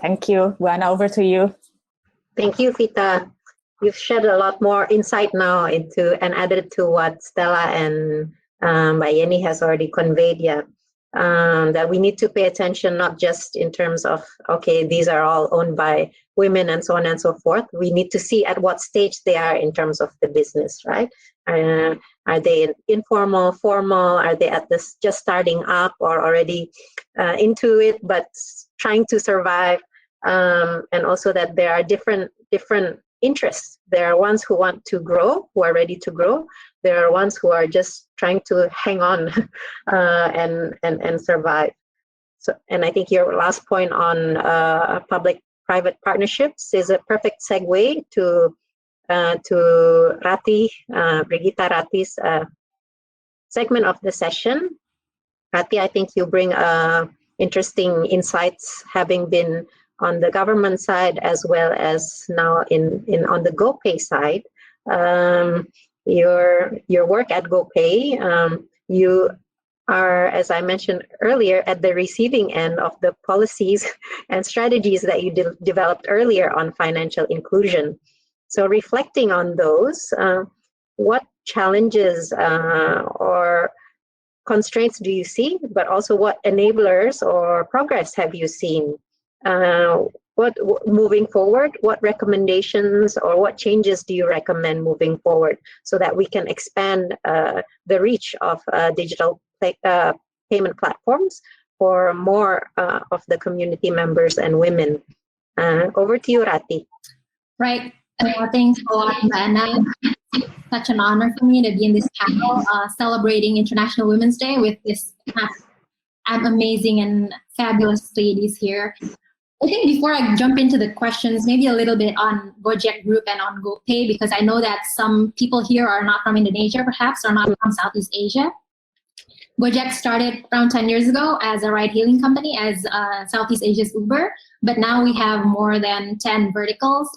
thank you. Buana, over to you. Thank you, Vita. You've shed a lot more insight now into and added to what Stella and Ibuyani has already conveyed. That we need to pay attention, not just in terms of, okay, these are all owned by women and so on and so forth. We need to see at what stage they are in terms of the business, right? Are they informal, formal? Are they at this just starting up, or already into it but trying to survive? And also that there are different interests. There are ones who want to grow, who are ready to grow. There are ones who are just trying to hang on and survive. So, and I think your last point on public-private partnerships is a perfect segue to Rati, Brigitte Rati's segment of the session. Rati, I think you bring interesting insights, having been on the government side as well as now on the GoPay side. Your work at GoPay, you are, as I mentioned earlier, at the receiving end of the policies and strategies that you developed earlier on financial inclusion. So reflecting on those, what challenges or constraints do you see, but also what enablers or progress have you seen? What moving forward, what recommendations or what changes do you recommend moving forward so that we can expand the reach of digital payment platforms for more of the community members and women? Over to you, Rati. Right. Thanks a lot, Anna. Such an honor for me to be in this panel celebrating International Women's Day with this amazing and fabulous ladies here. I think before I jump into the questions, maybe a little bit on Gojek Group and on GoPay, because I know that some people here are not from Indonesia, perhaps, or not from Southeast Asia. Gojek started around 10 years ago as a ride-hailing company, as Southeast Asia's Uber, but now we have more than 10 verticals,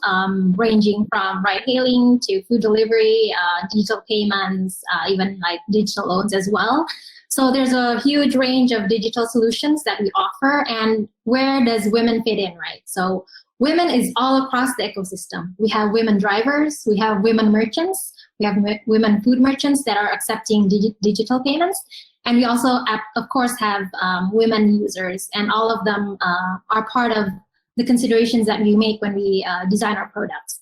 ranging from ride-hailing to food delivery, digital payments, even like digital loans as well. So there's a huge range of digital solutions that we offer, and where does women fit in, right? So women is all across the ecosystem. We have women drivers, we have women merchants, we have women food merchants that are accepting digital payments, and we also, of course, have women users, and all of them are part of the considerations that we make when we design our products.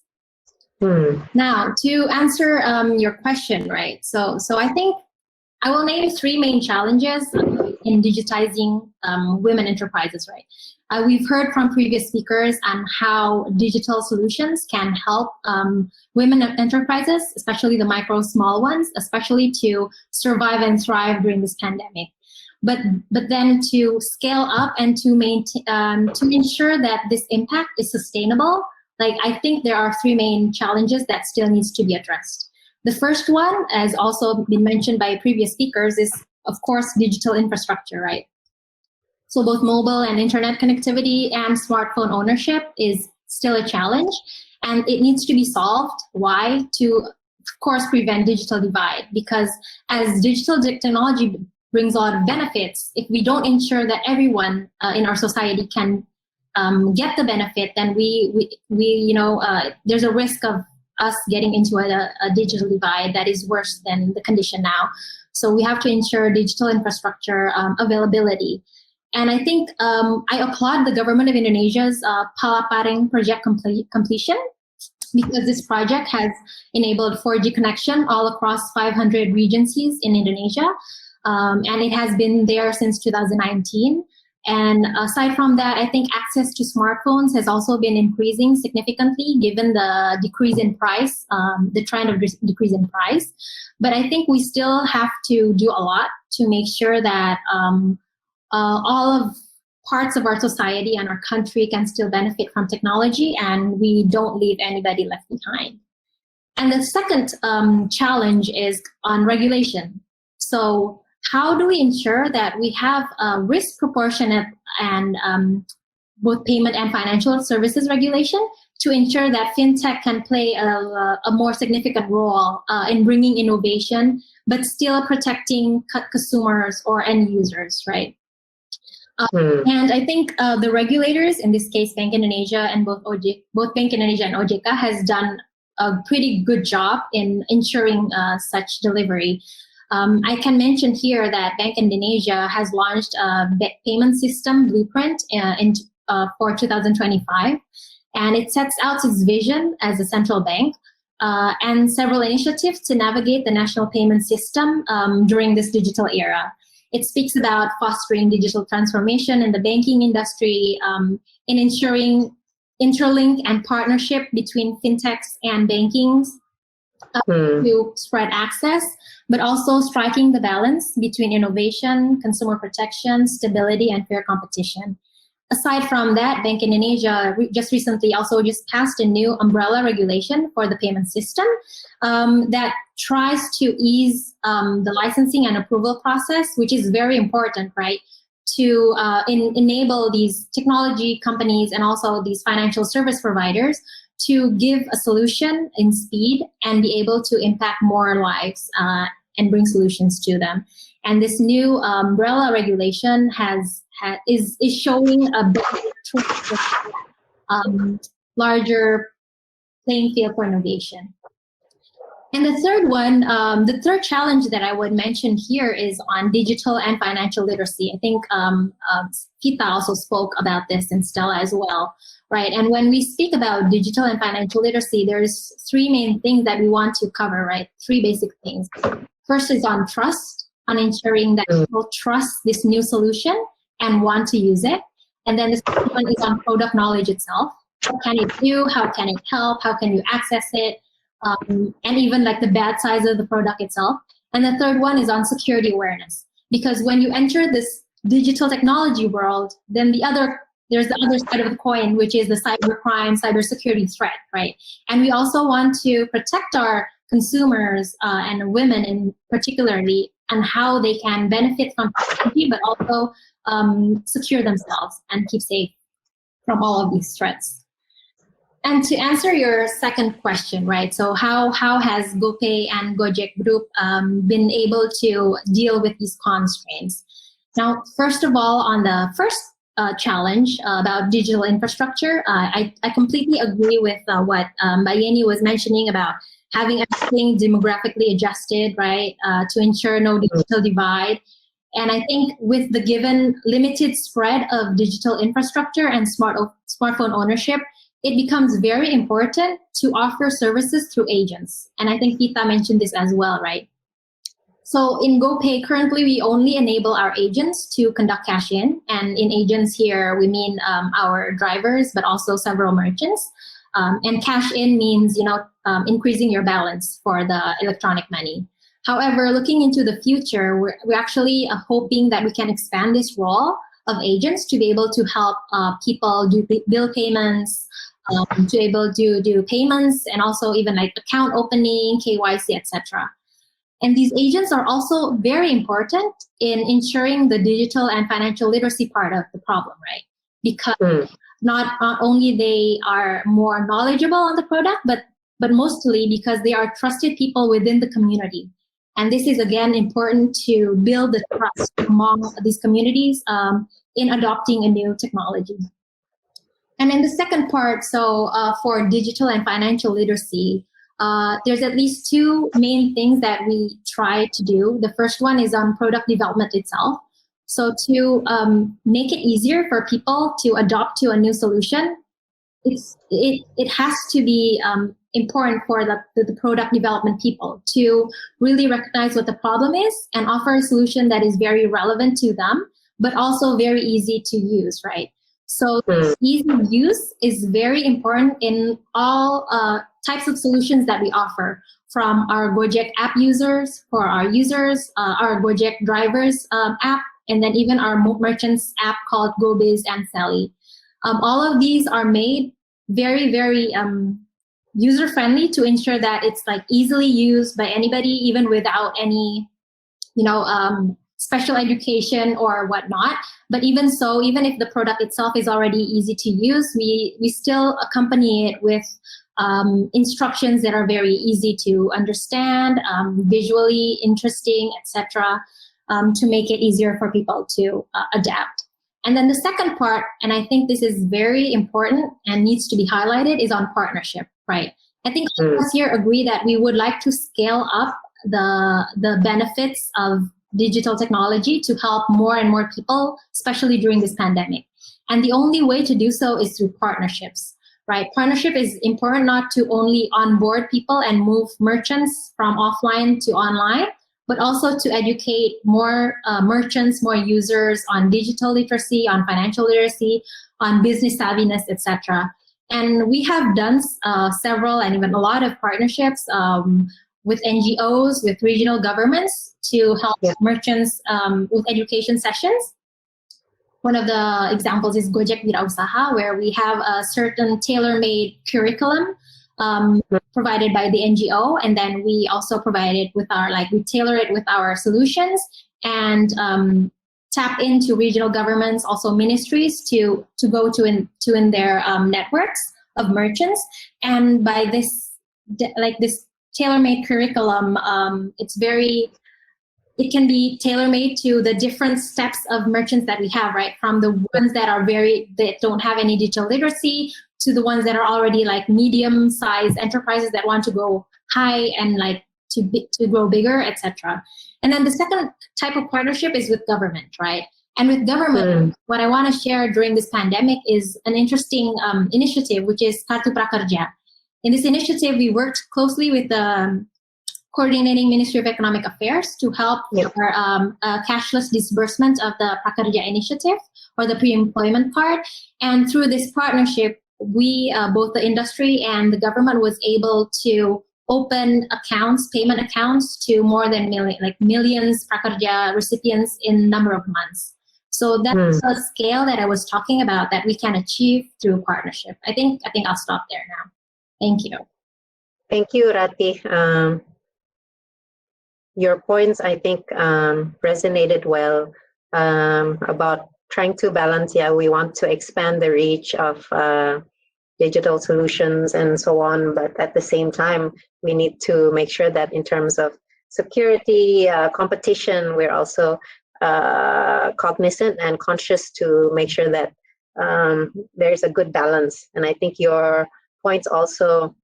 Now, to answer your question, right? So I think I will name 3 main challenges in digitizing women enterprises, right? We've heard from previous speakers on how digital solutions can help women enterprises, especially the micro small ones, especially to survive and thrive during this pandemic. But then to scale up and to maintain, to ensure that this impact is sustainable, like I think there are 3 main challenges that still needs to be addressed. The first one, as also been mentioned by previous speakers, is of course digital infrastructure, right? So both mobile and internet connectivity and smartphone ownership is still a challenge, and it needs to be solved. Why? To, of course, prevent digital divide, because as digital technology brings a lot of benefits, if we don't ensure that everyone in our society can get the benefit, then there's a risk of us getting into a digital divide that is worse than the condition now. So we have to ensure digital infrastructure availability. And I think I applaud the government of Indonesia's Palaparing project completion, because this project has enabled 4G connection all across 500 regencies in Indonesia. And it has been there since 2019. And aside from that, I think access to smartphones has also been increasing significantly given the decrease in price, the trend of decrease in price. But I think we still have to do a lot to make sure that all of parts of our society and our country can still benefit from technology, and we don't leave anybody left behind. And the second challenge is on regulation. So how do we ensure that we have risk proportionate and both payment and financial services regulation to ensure that fintech can play a more significant role in bringing innovation, but still protecting consumers or end users, right? And I think the regulators, in this case, Bank Indonesia and both Bank Indonesia and OJK, has done a pretty good job in ensuring such delivery. I can mention here that Bank Indonesia has launched a payment system blueprint for 2025, and it sets out its vision as a central bank and several initiatives to navigate the national payment system during this digital era. It speaks about fostering digital transformation in the banking industry, in ensuring interlink and partnership between fintechs and bankings to spread access, but also striking the balance between innovation, consumer protection, stability, and fair competition. Aside from that, Bank Indonesia just recently also just passed a new umbrella regulation for the payment system that tries to ease the licensing and approval process, which is very important, right? to enable these technology companies and also these financial service providers to give a solution in speed and be able to impact more lives and bring solutions to them. And this new umbrella regulation is showing a better larger playing field for innovation. And the third one, the third challenge that I would mention here is on digital and financial literacy. I think Pita also spoke about this, and Stella as well, right? And when we speak about digital and financial literacy, there's three main things that we want to cover, right? Three basic things. First is on trust, on ensuring that people trust this new solution and want to use it. And then the second one is on product knowledge itself. What can it do? How can it help? How can you access it? And even like the bad sides of the product itself. And the third one is on security awareness. Because when you enter this digital technology world, then there's the other side of the coin, which is the cybercrime, cybersecurity threat, right? And we also want to protect our consumers and women in particularly, and how they can benefit from technology, but also secure themselves and keep safe from all of these threats. And to answer your second question, right? So how has GoPay and Gojek Group been able to deal with these constraints? Now, first of all, on the first challenge about digital infrastructure, I completely agree with what Bayeni was mentioning about having everything demographically adjusted, right, to ensure no digital divide. And I think with the given limited spread of digital infrastructure and smartphone ownership, it becomes very important to offer services through agents. And I think Pita mentioned this as well, right? So in GoPay, currently we only enable our agents to conduct cash-in. And in agents here, we mean our drivers, but also several merchants. And cash-in means, increasing your balance for the electronic money. However, looking into the future, we're actually hoping that we can expand this role of agents to be able to help people do bill payments, to be able to do payments, and also even like account opening, KYC, etc. And these agents are also very important in ensuring the digital and financial literacy part of the problem, right? Because not only they are more knowledgeable on the product, but mostly because they are trusted people within the community. And this is, again, important to build the trust among these communities in adopting a new technology. And in the second part, so for digital and financial literacy, there's at least two main things that we try to do. The first one is on product development itself. So to make it easier for people to adopt to a new solution, it has to be important for the product development people to really recognize what the problem is and offer a solution that is very relevant to them, but also very easy to use, right? So easy use is very important in all types of solutions that we offer, from our Gojek app users, for our users, our Gojek drivers app, and then even our merchants app called GoBiz and Sally. All of these are made very, very user-friendly to ensure that it's like easily used by anybody, even without any, special education or whatnot. But even so, even if the product itself is already easy to use, we still accompany it with instructions that are very easy to understand, visually interesting, etc., to make it easier for people to adapt. And then the second part, and I think this is very important and needs to be highlighted, is on partnership, right? I think all of us here agree that we would like to scale up the benefits of digital technology to help more and more people, especially during this pandemic. And the only way to do so is through partnerships, right? Partnership is important not to only onboard people and move merchants from offline to online, but also to educate more merchants, more users on digital literacy, on financial literacy, on business savviness, etc. And we have done several and even a lot of partnerships with NGOs, with regional governments to help merchants with education sessions. One of the examples is Gojek Wirausaha, where we have a certain tailor-made curriculum provided by the NGO, and then we also provide it with we tailor it with our solutions and tap into regional governments, also ministries, to go to in their networks of merchants. And by this tailor-made curriculum, it can be tailor-made to the different steps of merchants that we have, right? From the ones that don't have any digital literacy to the ones that are already like medium-sized enterprises that want to go high and like to grow bigger, etc. And then the second type of partnership is with government, right? And with government, what I want to share during this pandemic is an interesting initiative, which is Kartu Prakerja. In this initiative, we worked closely with the coordinating Ministry of Economic Affairs to help our cashless disbursement of the Prakerja initiative, or the pre-employment part. And through this partnership, we, both the industry and the government, was able to open accounts, payment accounts, to more than millions Prakerja recipients in a number of months. So that's a scale that I was talking about that we can achieve through partnership. I think I'll stop there now. Thank you. Thank you, Rati. Your points, I think, resonated well about trying to balance. Yeah, we want to expand the reach of digital solutions and so on, but at the same time, we need to make sure that in terms of security, competition, we're also cognizant and conscious to make sure that there's a good balance. And I think your points also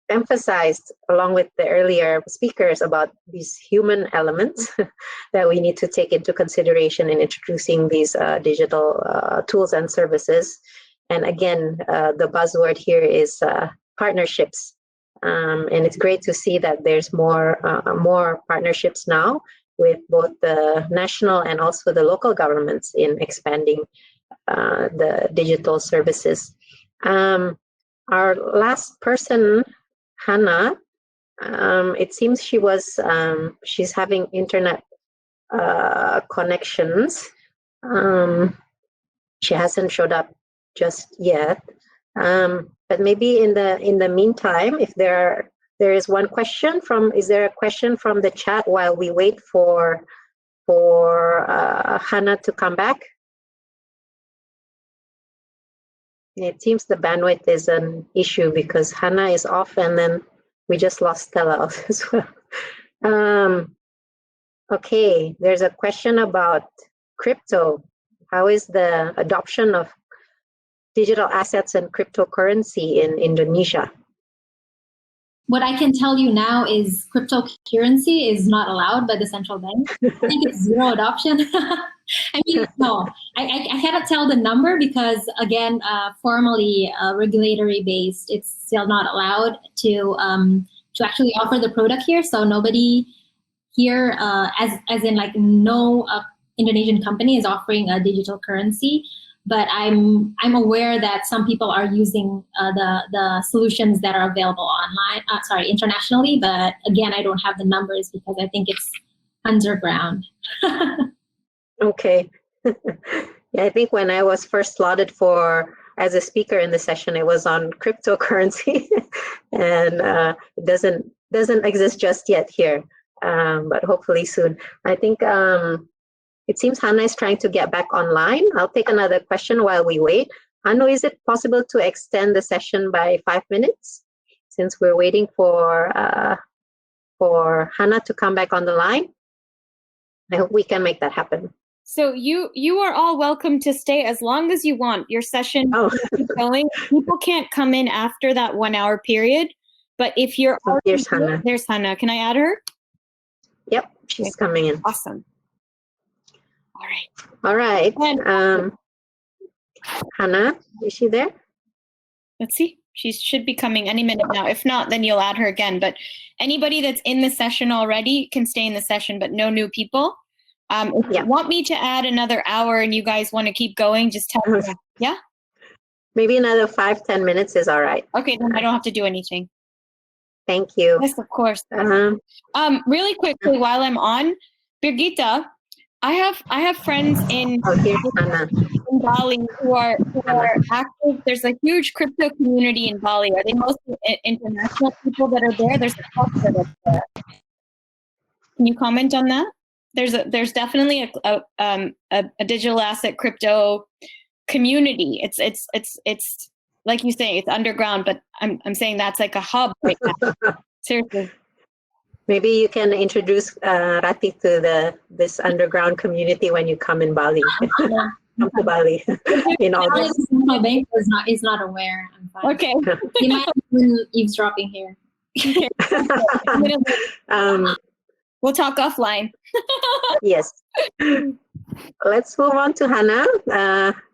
emphasized, along with the earlier speakers, about these human elements that we need to take into consideration in introducing these digital tools and services. And again, the buzzword here is partnerships. And it's great to see that there's more partnerships now with both the national and also the local governments in expanding the digital services. Our last person, Hannah, it seems she's having internet connections. She hasn't showed up just yet, but maybe in the meantime, if there is one question is there a question from the chat while we wait for Hannah to come back? It seems the bandwidth is an issue because Hannah is off, and then we just lost Stella as well. Okay, there's a question about crypto. How is the adoption of digital assets and cryptocurrency in Indonesia? What I can tell you now is cryptocurrency is not allowed by the central bank. I think it's zero adoption. I mean, no, I cannot tell the number because, again, formally regulatory based, it's still not allowed to actually offer the product here. So nobody here, as in like no Indonesian company is offering a digital currency. But I'm aware that some people are using the solutions that are available online, internationally. But again, I don't have the numbers because I think it's underground. Okay. Yeah, I think when I was first slotted as a speaker in the session, it was on cryptocurrency, and it doesn't exist just yet here, but hopefully soon. I think. It seems Hannah is trying to get back online. I'll take another question while we wait. Anu, is it possible to extend the session by 5 minutes since we're waiting for Hannah to come back on the line? I hope we can make that happen. So you are all welcome to stay as long as you want. Your session will keep going. People can't come in after that 1 hour period. But if you're there's Hannah. There's Hannah. Can I add her? Yep, she's coming in. Awesome. All right. Hannah, is she there? Let's see. She should be coming any minute now. If not, then you'll add her again. But anybody that's in the session already can stay in the session, but no new people. If you want me to add another hour and you guys want to keep going, just tell me. Yeah? Maybe another 5-10 minutes is all right. Okay, then I don't have to do anything. Thank you. Yes, of course. Really quickly, while I'm on, Brigitte, I have friends in Bali who are active. There's a huge crypto community in Bali. Are they mostly international people that are there? There's a culture that's there. Can you comment on that? there's definitely a digital asset crypto community. It's like you say, it's underground, but I'm saying that's like a hub right now. Seriously. Maybe you can introduce Rati to this underground community when you come in Bali. Come to Bali in August. My bank is not aware. I'm fine. Okay. He might have been eavesdropping here. We'll talk offline. Yes. Let's move on to Hannah.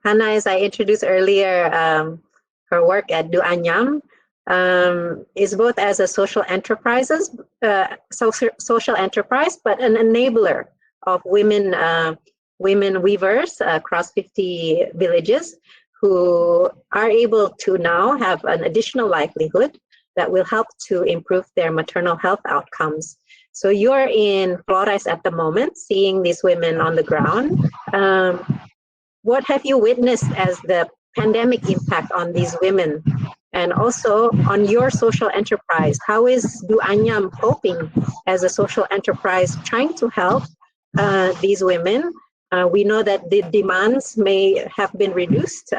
Hannah, as I introduced earlier, her work at Duanyam is both as a social enterprise, but an enabler of women weavers across 50 villages who are able to now have an additional livelihood that will help to improve their maternal health outcomes. So you're in Flores at the moment, seeing these women on the ground. What have you witnessed as the pandemic impact on these women? And also on your social enterprise, how is Duanyam coping as a social enterprise trying to help these women? We know that the demands may have been reduced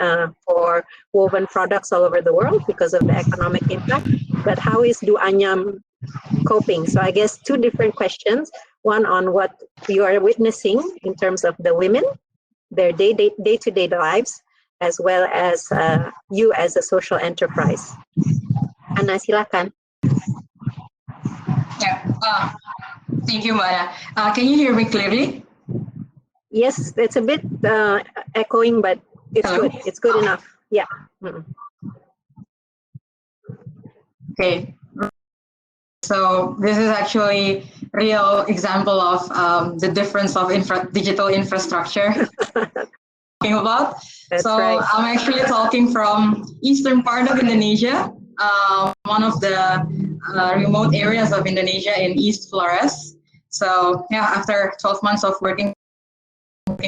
for woven products all over the world because of the economic impact, but how is Duanyam coping? So I guess two different questions, one on what you are witnessing in terms of the women, their day-to-day lives, as well as you as a social enterprise. Anna, silakan. Yeah. Thank you, Mara. Can you hear me clearly? Yes, it's a bit echoing, but it's Hello? good. It's good enough. Yeah. Mm-mm. Okay. So this is actually real example of the difference of digital infrastructure talking about. That's so right. I'm actually talking from eastern part of Indonesia, one of the remote areas of Indonesia in East Flores. So yeah, after 12 months of working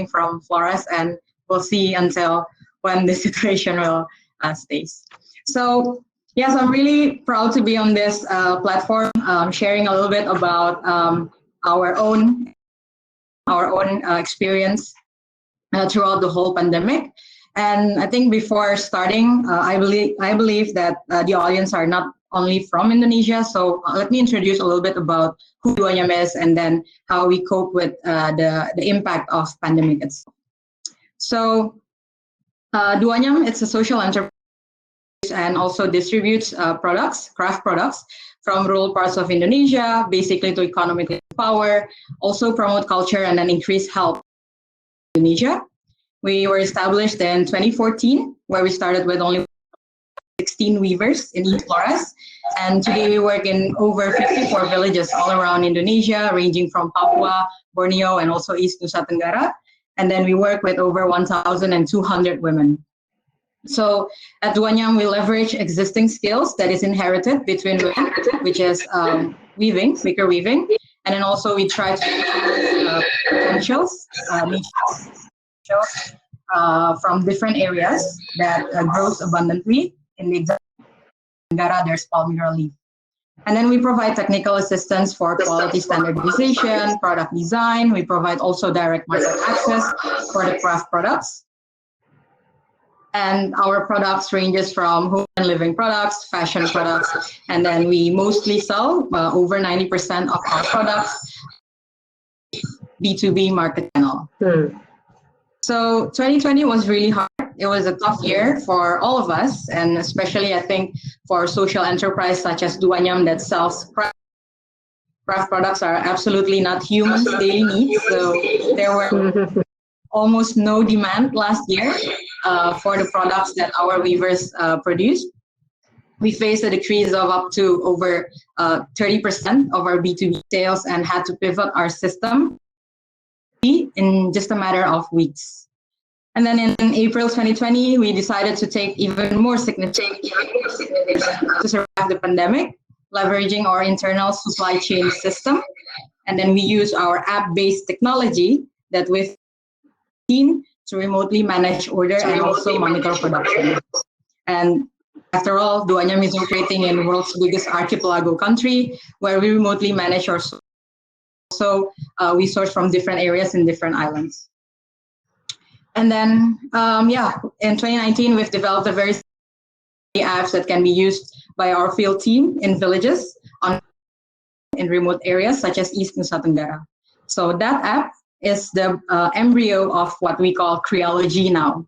from Flores, and we'll see until when the situation will stays. So yes, I'm really proud to be on this platform, sharing a little bit about our own experience throughout the whole pandemic. And I think before starting, I believe that the audience are not only from Indonesia. So let me introduce a little bit about who Duanyam is and then how we cope with the impact of pandemic itself. So Duanyam, it's a social enterprise and also distributes craft products from rural parts of Indonesia, basically to economically empower, also promote culture and then increase health in Indonesia. We were established in 2014, where we started with only 16 weavers in East Flores. And today we work in over 54 villages all around Indonesia, ranging from Papua, Borneo, and also East Nusa Tenggara. And then we work with over 1,200 women. So at Duanyam, we leverage existing skills that is inherited between women, which is weaving, wicker weaving. And then also we try to potentials, from different areas that grows abundantly. In the example of Tenggara, there's palm mineral leaf. And then we provide technical assistance for quality standardization, product design. We provide also direct market access for the craft products. And our products ranges from home and living products, fashion products, and then we mostly sell over 90% of our products B2B market channel. So 2020 was really hard. It was a tough year for all of us, and especially I think for social enterprise such as Duanyam that sells craft products are absolutely not humans' daily needs. So there were almost no demand last year for the products that our weavers produced. We faced a decrease of up to over 30% of our B2B sales and had to pivot our system in just a matter of weeks. And then in April 2020, we decided to take even more significant to survive the pandemic, leveraging our internal supply chain system. And then we use our app-based technology that we've seen to remotely manage order and also monitor production. And after all, Duanyam is operating in the world's biggest archipelago country, where we remotely manage our also we source from different areas in different islands. And then, in 2019, we've developed a very apps that can be used by our field team in villages in remote areas such as East Nusa Tenggara. So that app is the embryo of what we call Creology now.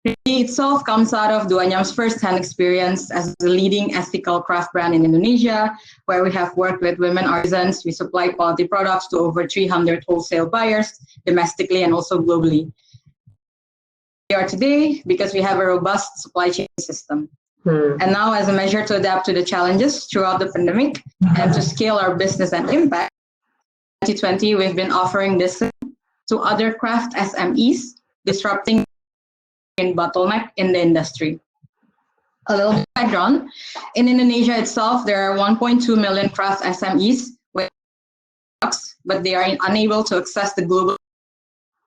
It itself comes out of Duanyam's first-hand experience as the leading ethical craft brand in Indonesia, where we have worked with women artisans. We supply quality products to over 300 wholesale buyers domestically and also globally. We are today because we have a robust supply chain system. And now, as a measure to adapt to the challenges throughout the pandemic and to scale our business and impact, in 2020, we've been offering this to other craft SMEs, disrupting in bottleneck in the industry. A little bit of background. In Indonesia itself, there are 1.2 million craft SMEs with products, but they are unable to access the global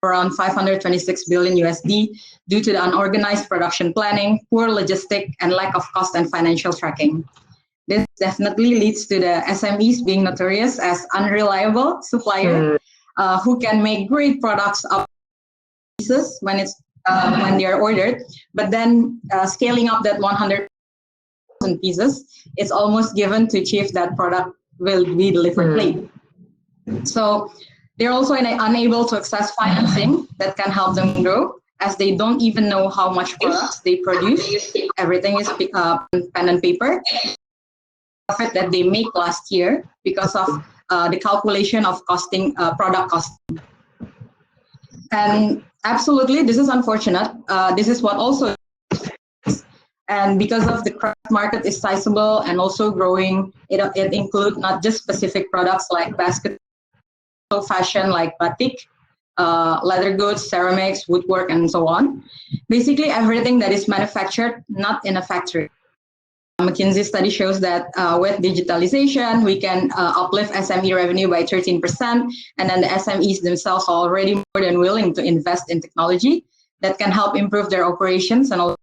around 526 billion USD due to the unorganized production planning, poor logistic, and lack of cost and financial tracking. This definitely leads to the SMEs being notorious as unreliable supplier who can make great products up pieces when they are ordered, but then scaling up that 100,000 pieces, it's almost given to achieve that product will be delivered late. So they're also unable to access financing that can help them grow, as they don't even know how much products they produce. Everything is pen and paper. Profit that they make last year because of the calculation of costing, product costing. And absolutely, this is unfortunate. This is what also, and because of the craft market is sizable and also growing, it includes not just specific products like basket, fashion like batik, leather goods, ceramics, woodwork, and so on. Basically, everything that is manufactured not in a factory. McKinsey study shows that with digitalization, we can uplift SME revenue by 13%, and then the SMEs themselves are already more than willing to invest in technology that can help improve their operations and also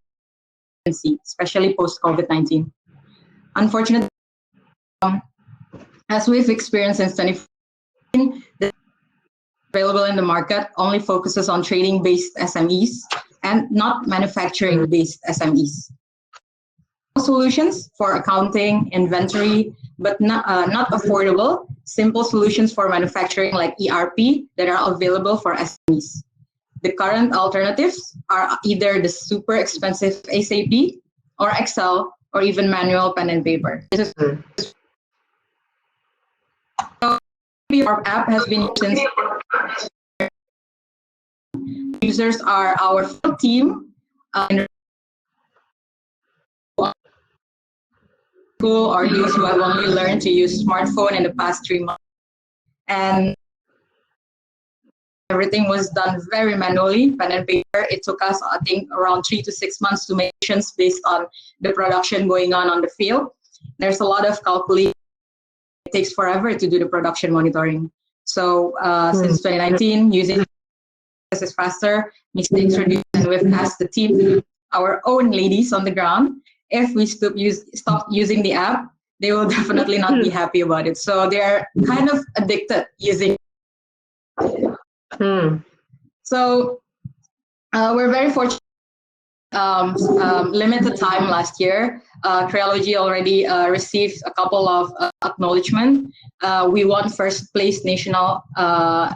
efficiency, especially post-COVID-19. Unfortunately, as we've experienced since 2014, the available in the market only focuses on trading-based SMEs and not manufacturing-based SMEs. Solutions for accounting, inventory, but not affordable, simple solutions for manufacturing like ERP that are available for SMEs. The current alternatives are either the super expensive SAP or Excel or even manual pen and paper. Our app has been since users are our full team or those who have only learned to use smartphone in the past 3 months. And everything was done very manually, pen and paper. It took us, I think, around 3 to 6 months to make decisions based on the production going on the field. There's a lot of calculation. It takes forever to do the production monitoring. So since 2019, using this is faster, mistakes reduced, and we've asked the team, our own ladies on the ground, if we stop using the app, they will definitely not be happy about it. So they're kind of addicted using it. So we're very fortunate. Limited time last year, Creology already received a couple of acknowledgement. We won first place national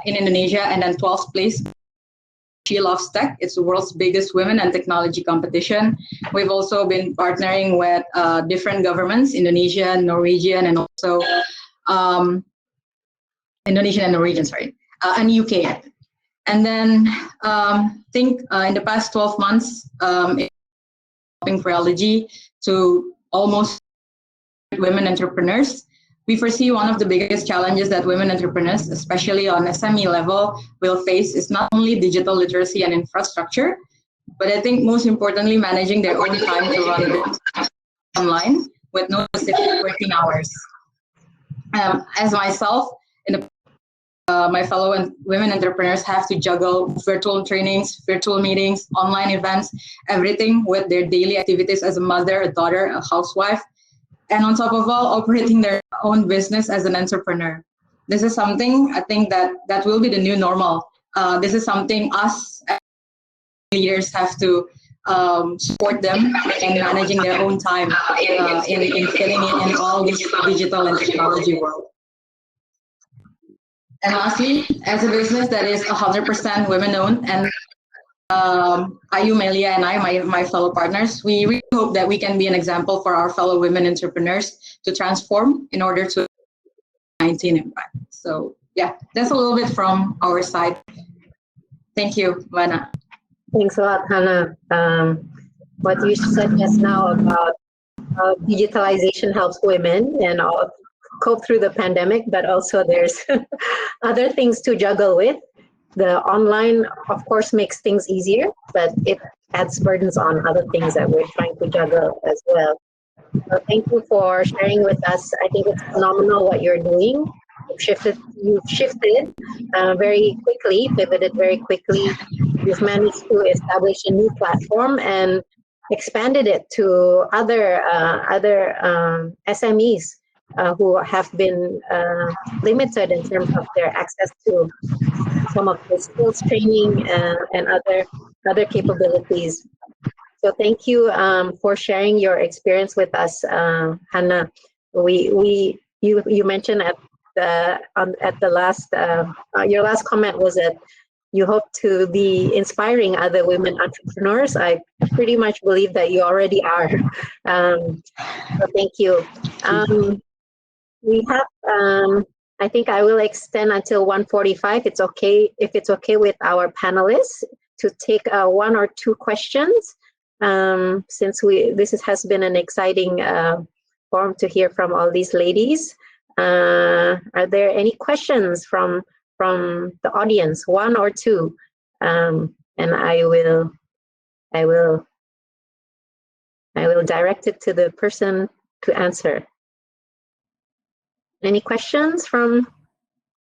in Indonesia, and then 12th place. She Loves Tech. It's the world's biggest women and technology competition. We've also been partnering with different governments, Indonesian, Norwegian, and also Indonesian and Norwegian, and UK. And then I think in the past 12 months, helping Creology to almost women entrepreneurs. We foresee one of the biggest challenges that women entrepreneurs, especially on SME level, will face is not only digital literacy and infrastructure, but I think most importantly, managing their own time to run business online with no specific working hours. As myself, my fellow women entrepreneurs have to juggle virtual trainings, virtual meetings, online events, everything with their daily activities as a mother, a daughter, a housewife, and on top of all, operating their own business as an entrepreneur. this is something I think that will be the new normal. This is something us as leaders have to support them in managing their own time in fitting in all this digital and technology world. And lastly, as a business that is 100% women-owned, and Ayu, Melia, and I, my fellow partners, we really hope that we can be an example for our fellow women entrepreneurs to transform in order to 19 impact. So yeah, that's a little bit from our side. Thank you, Lana. Thanks a lot, Hannah. What you said just now about digitalization helps women and cope through the pandemic, but also there's other things to juggle with. The online, of course, makes things easier, but it adds burdens on other things that we're trying to juggle as well. So thank you for sharing with us. I think it's phenomenal what you're doing. You've shifted very quickly, pivoted very quickly. You've managed to establish a new platform and expanded it to other SMEs who have been limited in terms of their access to some of the skills training and other capabilities. So thank you for sharing your experience with us, Hannah. You mentioned at the last your last comment was that you hope to be inspiring other women entrepreneurs. I pretty much believe that you already are. So thank you. We have. I think I will extend until 1:45. It's okay if it's okay with our panelists to take one or two questions. Since this has been an exciting forum to hear from all these ladies. Are there any questions from the audience? One or two, and I will direct it to the person to answer. Any questions from?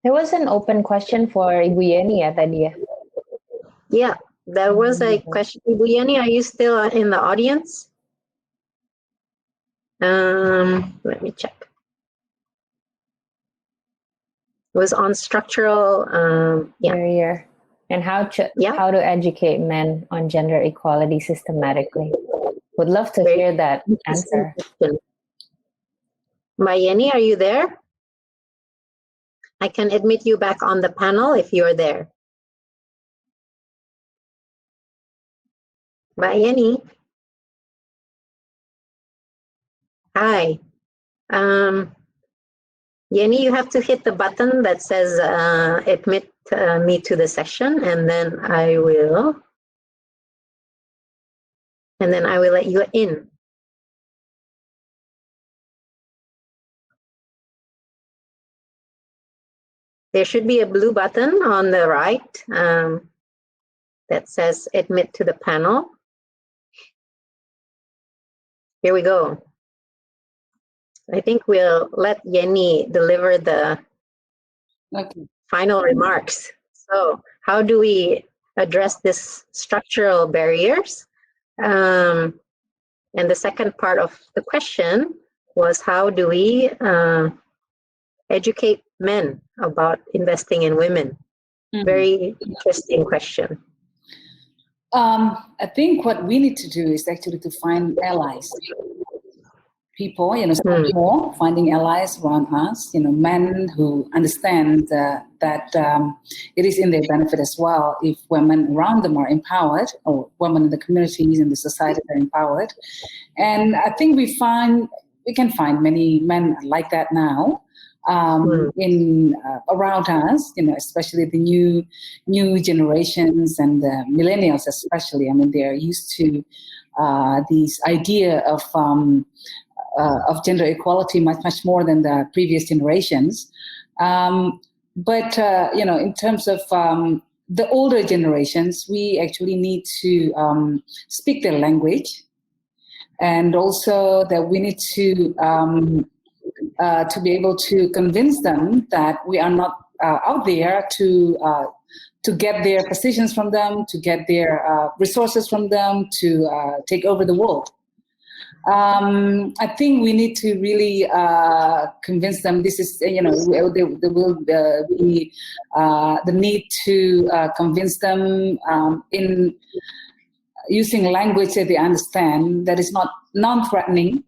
There was an open question for Ibuyani tadi ya. Yeah, there was a question. Ibuyani, are you still in the audience? Let me check. It was on structural barrier and how to educate men on gender equality systematically. Would love to hear that answer. Mayeni, are you there? I can admit you back on the panel if you're there. Mayeni. Hi. Yeni, you have to hit the button that says admit me to the session, and then I will let you in. There should be a blue button on the right that says admit to the panel. Here we go. I think we'll let Yeni deliver the final remarks. So how do we address this structural barriers? And the second part of the question was how do we educate men about investing in women? Very interesting question. I think what we need to do is actually to find allies. People, more finding allies around us, men who understand that it is in their benefit as well if women around them are empowered, or women in the communities and the society are empowered. And I think we can find many men like that now in around us, especially the new generations and the millennials especially. I mean, they are used to this idea of gender equality much more than the previous generations. But in terms of the older generations, we actually need to speak their language, and also that we need to be able to convince them that we are not out there to get their positions from them, to get their resources from them, to take over the world. I think we need to really convince them. This is, there will be the need to convince them in using language that they understand, that is not non-threatening.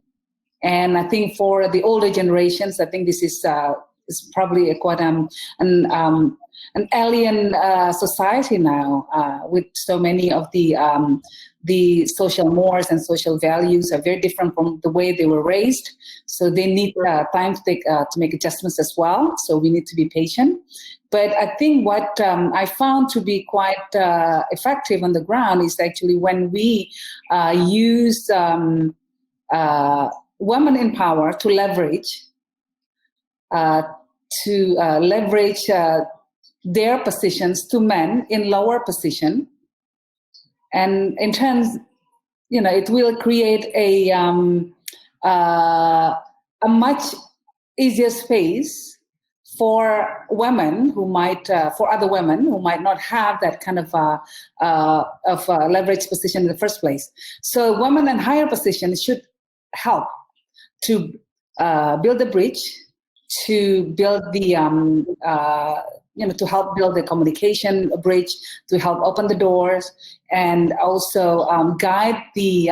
And I think for the older generations, I think this is probably quite an alien society now, with so many of the social mores and social values are very different from the way they were raised. So they need time to make adjustments as well. So we need to be patient. But I think what I found to be quite effective on the ground is actually when we use women in power to leverage their positions to men in lower position, and in turn, it will create a much easier space for women who might, for other women who might not have that kind of leverage position in the first place. So women in higher positions should help to build the bridge, to build the to help build the communication bridge, to help open the doors, and also guide the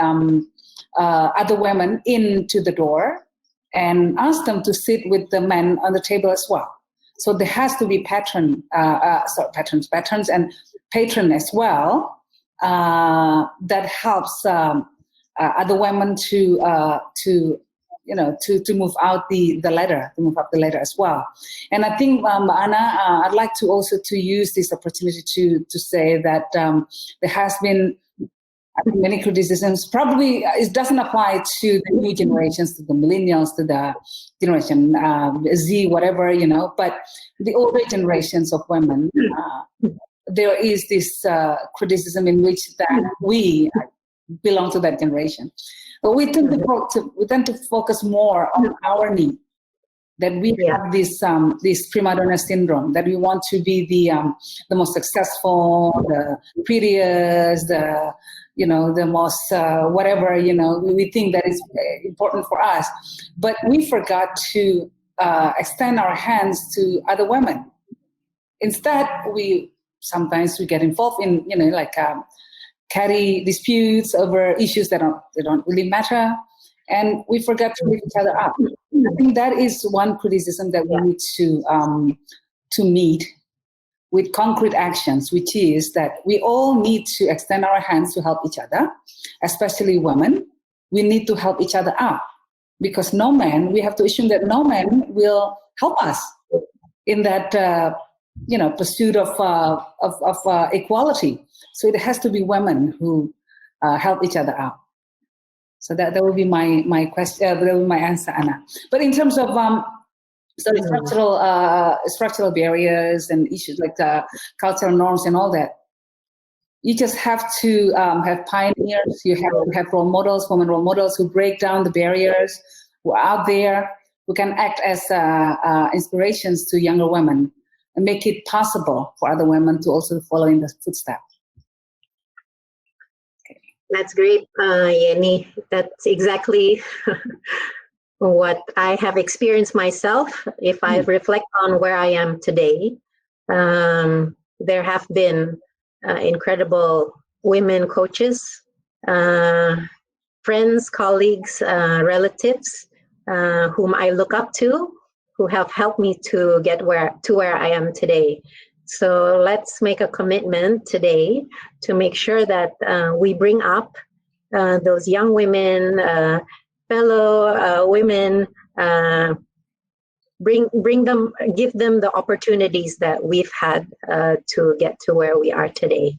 other women into the door and ask them to sit with the men on the table as well. So there has to be patrons and patron as well, that helps other women to move out the ladder, to move up the ladder as well. And I think, Anna, I'd like to also to use this opportunity to say that there has been many criticisms. Probably it doesn't apply to the new generations, to the millennials, to the generation Z, whatever, but the older generations of women, there is this criticism in which that we belong to that generation. But we tend to focus more on our need, that we have this prima donna syndrome, that we want to be the most successful, the prettiest, the most whatever, we think that is important for us. But we forgot to extend our hands to other women. Instead, sometimes we get involved in, carry disputes over issues that don't really matter, and we forget to lift each other up. I think that is one criticism that we need to meet with concrete actions, which is that we all need to extend our hands to help each other, especially women. We need to help each other out, because we have to assume that no man will help us in that pursuit of equality. So it has to be women who help each other out. So that would be my question. That would be my answer, Anna. But in terms of structural barriers and issues like cultural norms and all that, you just have to have pioneers. You have to have role models, women role models who break down the barriers, who are out there, who can act as inspirations to younger women and make it possible for other women to also follow in the footsteps. That's great, Yeni. That's exactly what I have experienced myself. If I reflect on where I am today, there have been incredible women coaches, friends, colleagues, relatives, whom I look up to, who have helped me to get where I am today. So let's make a commitment today to make sure that we bring up those young women, fellow women, give them the opportunities that we've had to get to where we are today.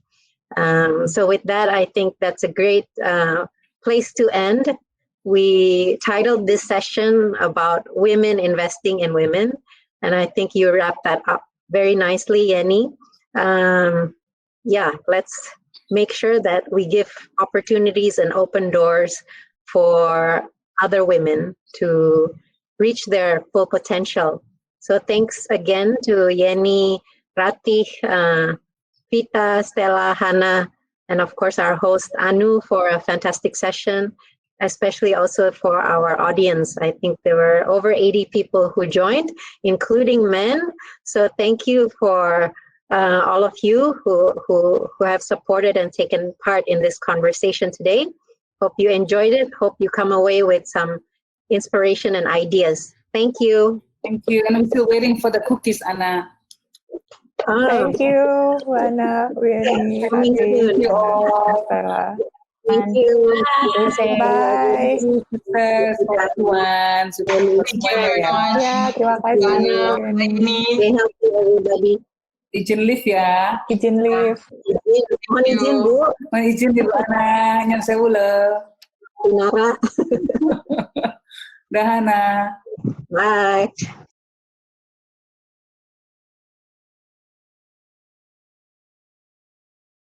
So with that, I think that's a great place to end. We titled this session about women investing in women, and I think you wrapped that up very nicely, Yeni. Let's make sure that we give opportunities and open doors for other women to reach their full potential. So thanks again to Yeni, Ratih, Vita, Stella, Hannah, and of course our host Anu for a fantastic session. especially also for our audience. I think there were over 80 people who joined, including men. So thank you for all of you who have supported and taken part in this conversation today. Hope you enjoyed it. Hope you come away with some inspiration and ideas. Thank you. Thank you. And I'm still waiting for the cookies, Anna. Thank you, Anna. Really Coming soon. Thank you all. Thank you. Bye. Sukses for everyone. Sukses for semuanya ya. Ya, terima kasih. Stay healthy, everybody. Izin live ya. Izin live. Mohon izin, Bu. Mohon izin di Ana. Nyan sewu le. Nara. Dah Ana. Bye.